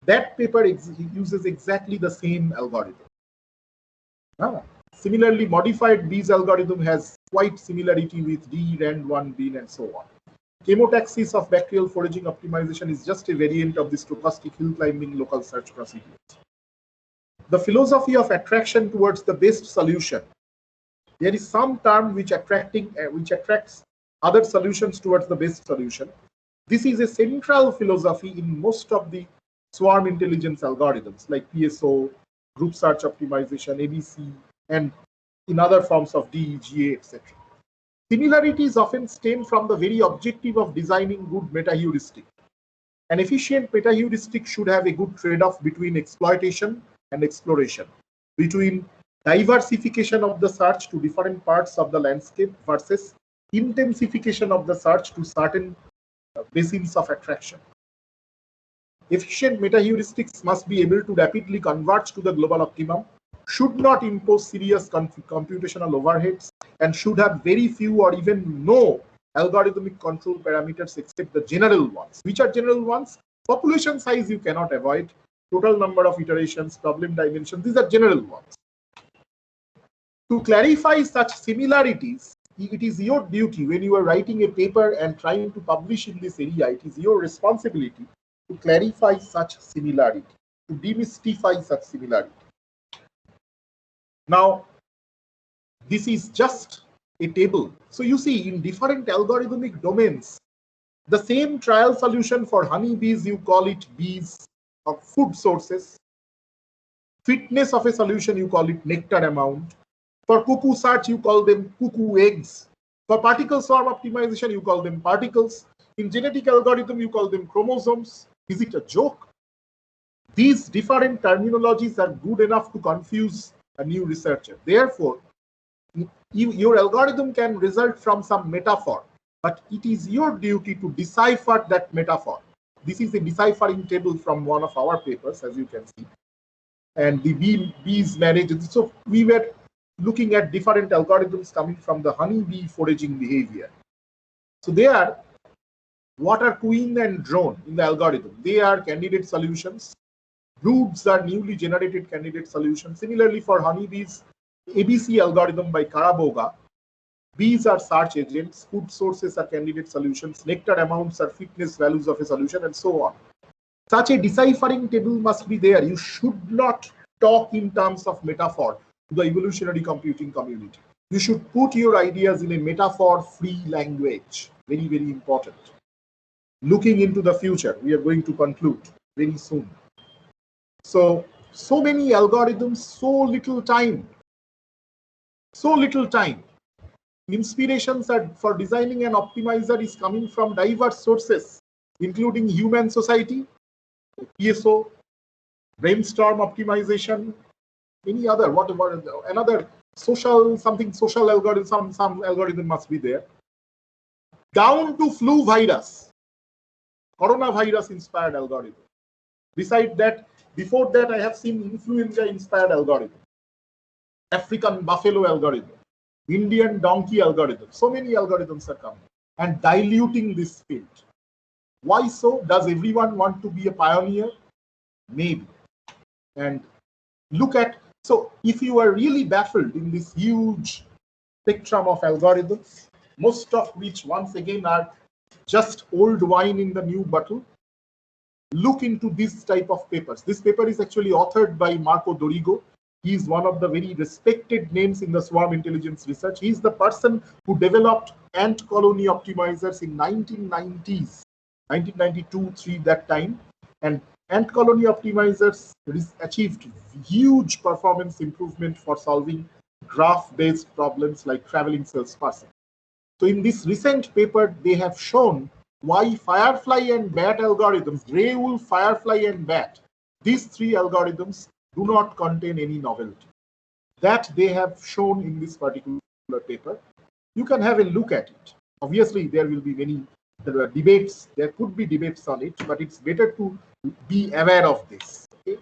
That paper uses exactly the same algorithm. Similarly, modified Bayes algorithm has quite similarity with D, RAND1, BIN, and so on. Chemotaxis of bacterial foraging optimization is just a variant of the stochastic hill climbing local search procedures. The philosophy of attraction towards the best solution. There is some term which attracts other solutions towards the best solution. This is a central philosophy in most of the swarm intelligence algorithms like PSO, group search optimization, ABC, and in other forms of DEGA, etc. Similarities often stem from the very objective of designing good meta-heuristic. An efficient meta-heuristic should have a good trade-off between exploitation and exploration, between diversification of the search to different parts of the landscape versus intensification of the search to certain basins of attraction. Efficient meta-heuristics must be able to rapidly converge to the global optimum, should not impose serious computational overheads, and should have very few or even no algorithmic control parameters except the general ones. Which are general ones? Population size you cannot avoid, total number of iterations, problem dimension, these are general ones. To clarify such similarities, it is your duty when you are writing a paper and trying to publish in this area, it is your responsibility to clarify such similarity, to demystify such similarity. Now, this is just a table. So you see, in different algorithmic domains, the same trial solution for honeybees, you call it bees or food sources. Fitness of a solution, you call it nectar amount. For cuckoo search, you call them cuckoo eggs. For particle swarm optimization, you call them particles. In genetic algorithm, you call them chromosomes. Is it a joke? These different terminologies are good enough to confuse a new researcher. Therefore, your algorithm can result from some metaphor, but it is your duty to decipher that metaphor. This is a deciphering table from one of our papers, as you can see. And the bees manage. So we were looking at different algorithms coming from the honeybee foraging behavior. So they are water queen and drone in the algorithm. They are candidate solutions. Broods are newly generated candidate solutions. Similarly, for honeybees, ABC algorithm by Karaboga, Bees are search agents, food sources are candidate solutions, nectar amounts are fitness values of a solution, and so on. Such a deciphering table must be there. You should not talk in terms of metaphor to the evolutionary computing community. You should put your ideas in a metaphor-free language. Very, very important. Looking into the future, we are going to conclude very soon. So many algorithms, so little time. So little time. Inspirations for designing an optimizer is coming from diverse sources, including human society, PSO, brainstorm optimization, any other, whatever, another social algorithm, some algorithm must be there. Down to flu virus, coronavirus inspired algorithm. Besides that, before that, I have seen influenza inspired algorithm, African buffalo algorithm, Indian donkey algorithm. So many algorithms are coming and diluting this field. Why so? Does everyone want to be a pioneer? Maybe. And look at, so if you are really baffled in this huge spectrum of algorithms, most of which once again are just old wine in the new bottle, look into this type of papers. This paper is actually authored by Marco Dorigo. He is one of the very respected names in the swarm intelligence research. He is the person who developed ant colony optimizers in 1990s, 1992-3 that time. And ant colony optimizers achieved huge performance improvement for solving graph-based problems like traveling salesperson. So in this recent paper, they have shown why firefly and bat algorithms, gray wolf, firefly, and bat, these three algorithms do not contain any novelty. That they have shown in this particular paper. You can have a look at it. Obviously, there will be many debates. There could be debates on it, but it's better to be aware of this. Okay?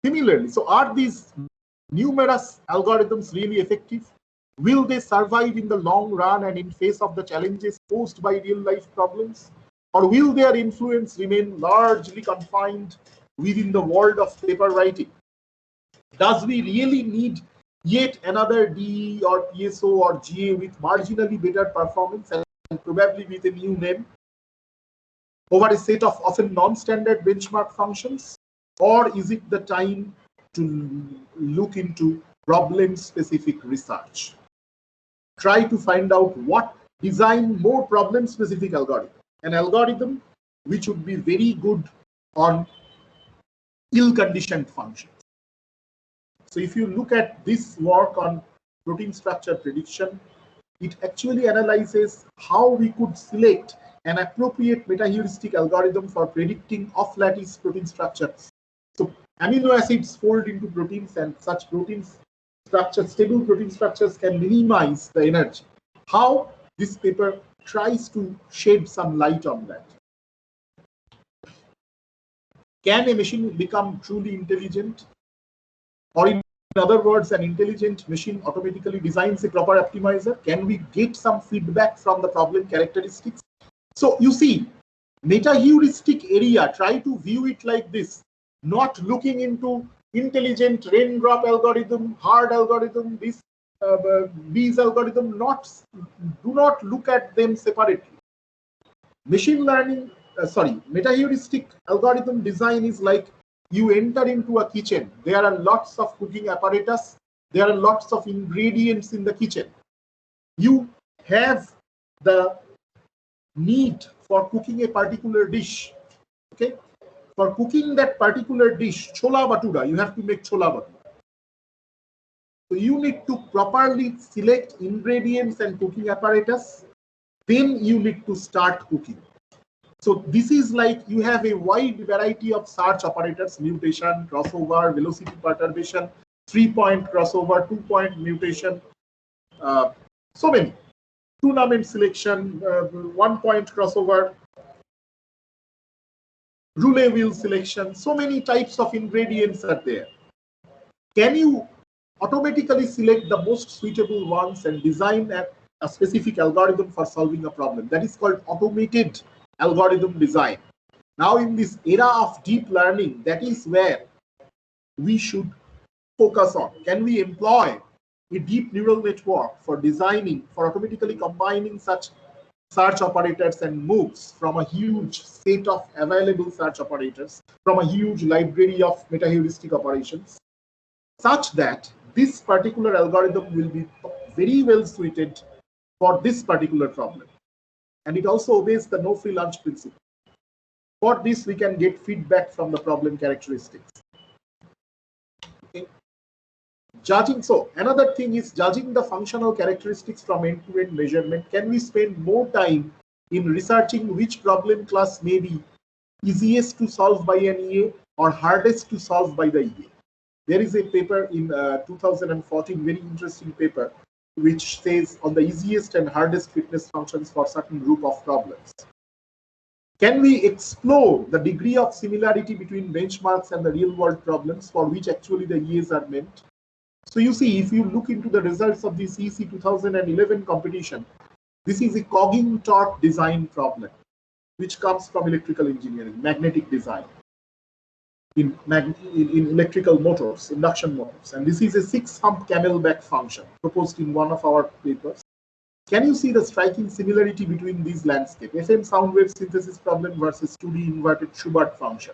Similarly, so are these numerous algorithms really effective? Will they survive in the long run and in face of the challenges posed by real-life problems? Or will their influence remain largely confined within the world of paper writing? Does we really need yet another DE or PSO or GA with marginally better performance and probably with a new name over a set of often non-standard benchmark functions? Or is it the time to look into problem-specific research? Try to find out what design more problem-specific algorithm. An algorithm which would be very good on ill-conditioned functions. So if you look at this work on protein structure prediction, it actually analyzes how we could select an appropriate meta-heuristic algorithm for predicting off-lattice protein structures. So amino acids fold into proteins, and such proteins structures, stable protein structures, can minimize the energy. How? This paper tries to shed some light on that. Can a machine become truly intelligent? Or in other words, an intelligent machine automatically designs a proper optimizer? Can we get some feedback from the problem characteristics? So you see, meta-heuristic area, try to view it like this, not looking into intelligent raindrop algorithm, hard algorithm, this these algorithm, do not look at them separately. Machine learning, meta-heuristic algorithm design is like you enter into a kitchen. There are lots of cooking apparatus. There are lots of ingredients in the kitchen. You have the need for cooking a particular dish. Okay, for cooking that particular dish, chola bhatura, you have to make chola bhatura. So you need to properly select ingredients and cooking apparatus. Then you need to start cooking. So this is like you have a wide variety of search operators: mutation, crossover, velocity perturbation, 3-point crossover, 2-point mutation, so many. Tournament selection, 1-point crossover, roulette wheel selection, so many types of ingredients are there. Can you automatically select the most suitable ones and design a specific algorithm for solving a problem? That is called automated algorithm design. Now in this era of deep learning, that is where we should focus on. Can we employ a deep neural network for designing, for automatically combining such search operators and moves from a huge set of available search operators, from a huge library of meta-heuristic operations, such that this particular algorithm will be very well suited for this particular problem. And it also obeys the no free lunch principle. For this, we can get feedback from the problem characteristics. Okay. So another thing is judging the functional characteristics from end-to-end measurement. Can we spend more time in researching which problem class may be easiest to solve by an EA or hardest to solve by the EA? There is a paper in 2014, very interesting paper, which says on the easiest and hardest fitness functions for certain group of problems. Can we explore the degree of similarity between benchmarks and the real world problems for which actually the EAs are meant? So you see, if you look into the results of this EC 2011 competition, this is a cogging torque design problem, which comes from electrical engineering, magnetic design, in electrical motors, induction motors. And this is a 6-hump camelback function proposed in one of our papers. Can you see the striking similarity between these landscapes? FM sound wave synthesis problem versus 2D inverted Schubert function.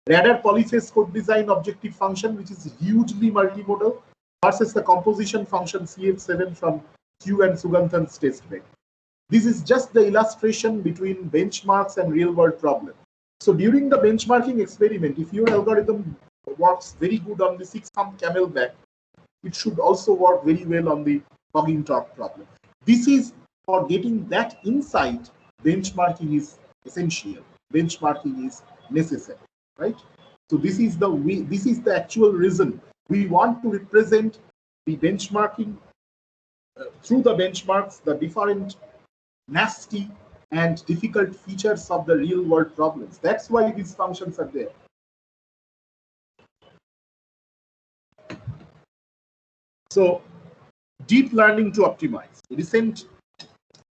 Radar polyphase code design objective function, which is hugely multimodal, versus the composition function CF7 from Q and Suganthan's test bed. This is just the illustration between benchmarks and real world problems. So during the benchmarking experiment, if your algorithm works very good on the 6-hump camelback, it should also work very well on the cogging torque problem. This is for getting that insight, benchmarking is essential. Benchmarking is necessary, right? So this is the actual reason we want to represent the benchmarking through the benchmarks, the different nasty and difficult features of the real world problems. That's why these functions are there. So deep learning to optimize. A recent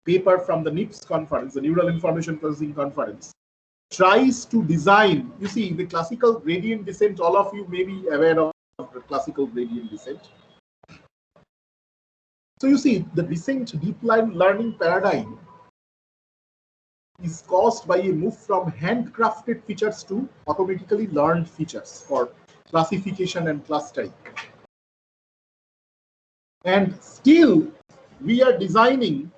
paper from the NIPS conference, the Neural Information Processing Conference, tries to design, you see, the classical gradient descent, all of you may be aware of the classical gradient descent. So you see, the recent deep learning paradigm is caused by a move from handcrafted features to automatically learned features for classification and clustering. And still, we are designing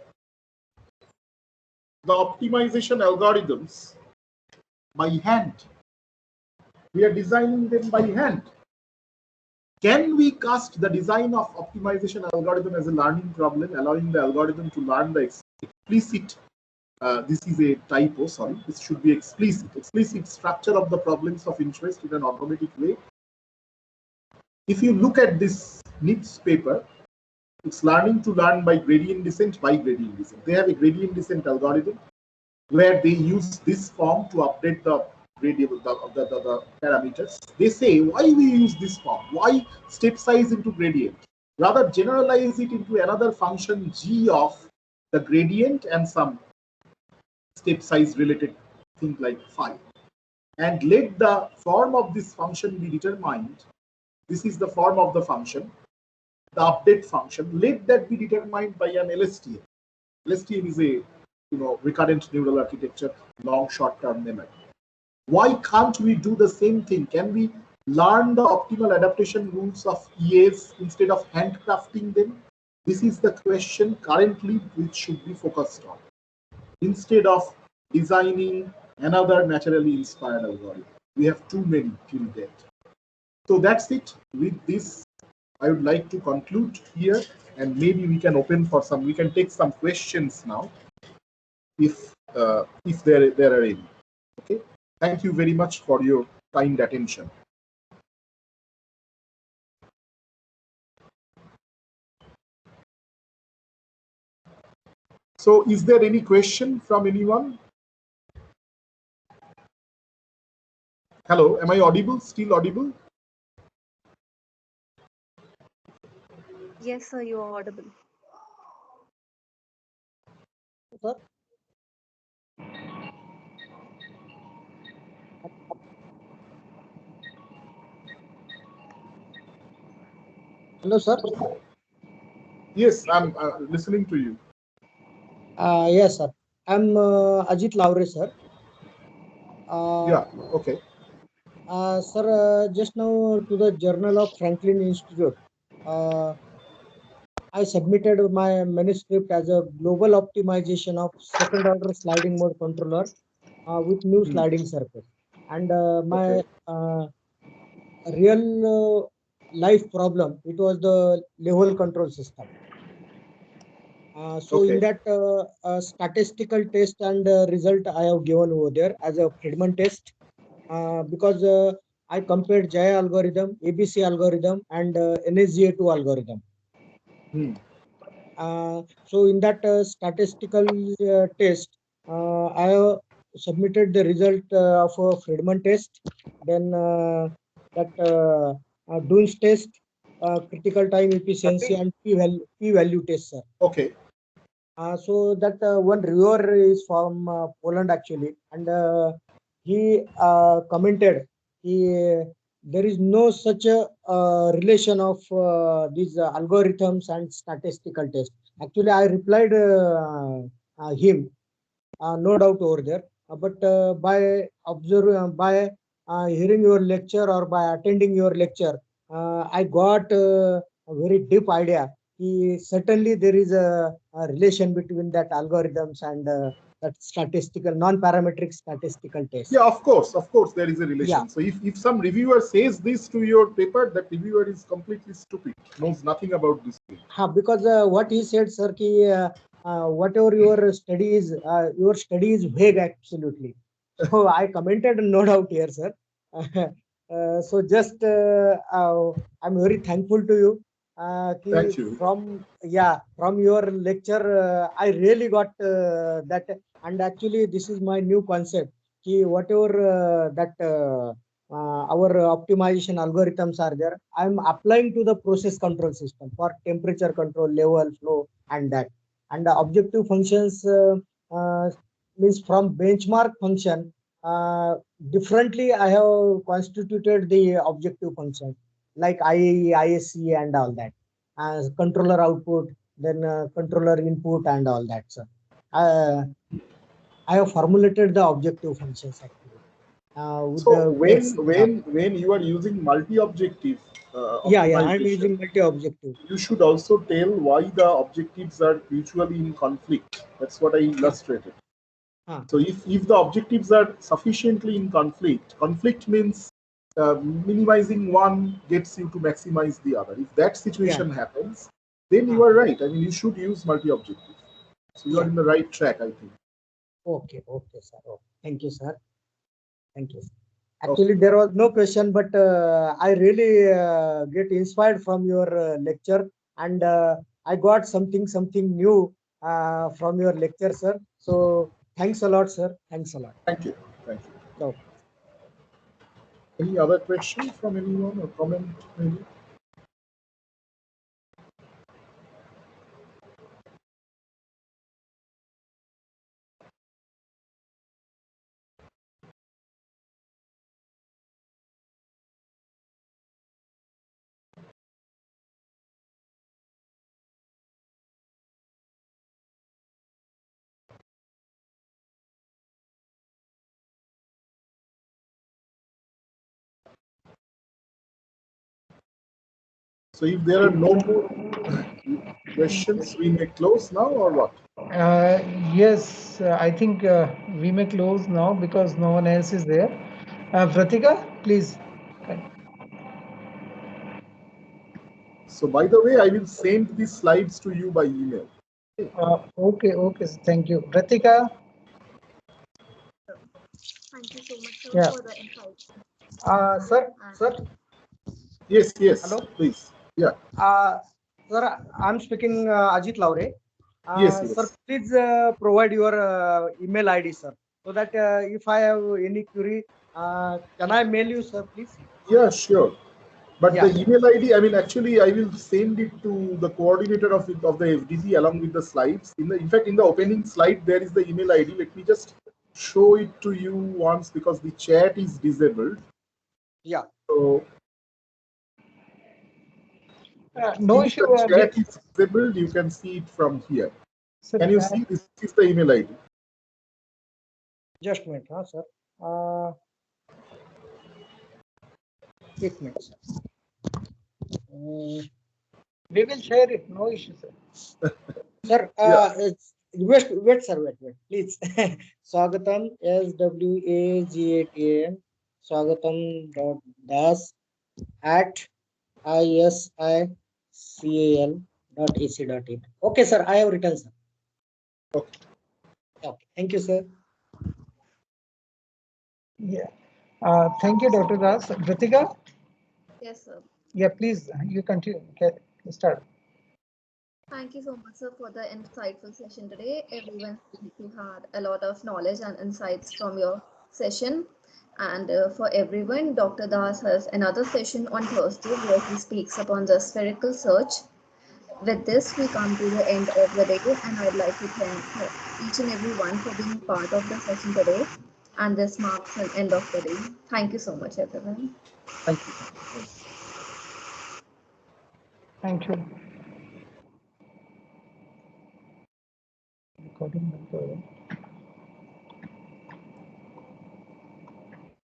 the optimization algorithms by hand. We are designing them by hand. Can we cast the design of optimization algorithm as a learning problem, allowing the algorithm to learn the explicit, this is a typo, sorry, this should be explicit structure of the problems of interest in an automatic way? If you look at this NIPS paper, it's learning to learn by gradient descent by gradient descent. They have a gradient descent algorithm where they use this form to update the gradient, the parameters. They say, why we use this form? Why step size into gradient? Rather generalize it into another function g of the gradient and some step size related thing like phi. And let the form of this function be determined. This is the form of the function, the update function. Let that be determined by an LSTM. LSTM is a recurrent neural architecture, long short-term memory. Why can't we do the same thing? Can we learn the optimal adaptation rules of EAs instead of handcrafting them? This is the question currently which should be focused on, instead of designing another naturally inspired algorithm. We have too many till date. So that's it. With this, I would like to conclude here, and maybe we can open for some, we can take some questions now, if there are any. Okay. Thank you very much for your kind attention. So is there any question from anyone? Hello, am I audible? Still audible? Yes, sir, you are audible. Sir? Hello, sir. Yes, I'm listening to you. Yes, sir. I'm Ajit Lavre, sir. Yeah, okay. Sir, just now to the Journal of Franklin Institute, uh, I submitted my manuscript as a global optimization of second order sliding mode controller with new sliding surface. And my real life problem, it was the level control system. So in that statistical test and result I have given over there as a Friedman test, because I compared Jaya algorithm, ABC algorithm, and NSGA2 algorithm. So in that statistical test, I have submitted the result of a Friedman test, then that Dunes test, critical time efficiency, and p-value test, sir. Okay. So that one reviewer is from Poland actually, and he commented there is no such a relation of these algorithms and statistical tests. Actually, I replied him, no doubt over there. But by observing, by hearing your lecture or by attending your lecture, I got a very deep idea. Certainly, there is a relation between that algorithms and that statistical, non-parametric statistical test. Yeah, of course, there is a relation. Yeah. So if some reviewer says this to your paper, that reviewer is completely stupid, knows nothing about this thing. Because what he said, sir, whatever your study is vague, absolutely. So I commented, no doubt here, sir. So just I'm very thankful to you. Thank you. From your lecture, I really got that, and actually this is my new concept. Whatever our optimization algorithms are there, I'm applying to the process control system for temperature control, level, flow, and that. And the objective functions means from benchmark function. Differently, I have constituted the objective function like IAE, ISC, and all that. Controller output, then controller input, and all that. So, I have formulated the objective functions actually. So when you are using multi-objective I'm optimization, using multi-objective. you should also tell why the objectives are mutually in conflict. That's what I illustrated. So if the objectives are sufficiently in conflict means minimizing one gets you to maximize the other. If that situation happens, then you are right. I mean, you should use multi-objective. So you are in the right track, I think. Okay, sir. Okay. Thank you, sir. Thank you. Actually, there was no question, but I really get inspired from your lecture, and I got something new from your lecture, sir. So thanks a lot, sir. Thanks a lot. Thank you. Thank you. No. Any other question from anyone or comment maybe? So if there are no more questions, we may close now or what? Yes, I think we may close now because no one else is there. Pratika, please. So by the way, I will send these slides to you by email. Okay, thank you. Pratika? Thank you so much, sir, for the insights. Sir. Yes. Hello. Please. Yeah. Sir, I'm speaking Ajit Lavre. Yes. Sir, please provide your email ID, sir, so that if I have any query, can I mail you, sir, please? Yeah, sure. But the email ID, I mean, actually, I will send it to the coordinator of the FDP along with the slides. In fact, in the opening slide, there is the email ID. Let me just show it to you once because the chat is disabled. Yeah. So No If issue. the chat is disabled, you can see it from here. Sir, Can you see this is the email ID? Just a minute, sir. एक minute, sir. we will share it. No issue, sir. Sir, Yeah. wait, sir, wait, please. Swagatam, SWAGATAM, swagatam.das at isical.ac.in. Okay, sir, I have written, sir. Okay. Okay, thank you, sir. Yeah. Thank you, Dr. Das. Ritika? Yes, sir. Yeah, please, you continue. Okay, start. Thank you so much, sir, for the insightful session today. Everyone seems to had a lot of knowledge and insights from your session. And for everyone, Dr. Das has another session on Thursday where he speaks upon the spherical search. With this, we come to the end of the day, and I'd like to thank each and every one for being part of the session today. And this marks an end of the day. Thank you so much, everyone. Thank you. Thank you. Recording.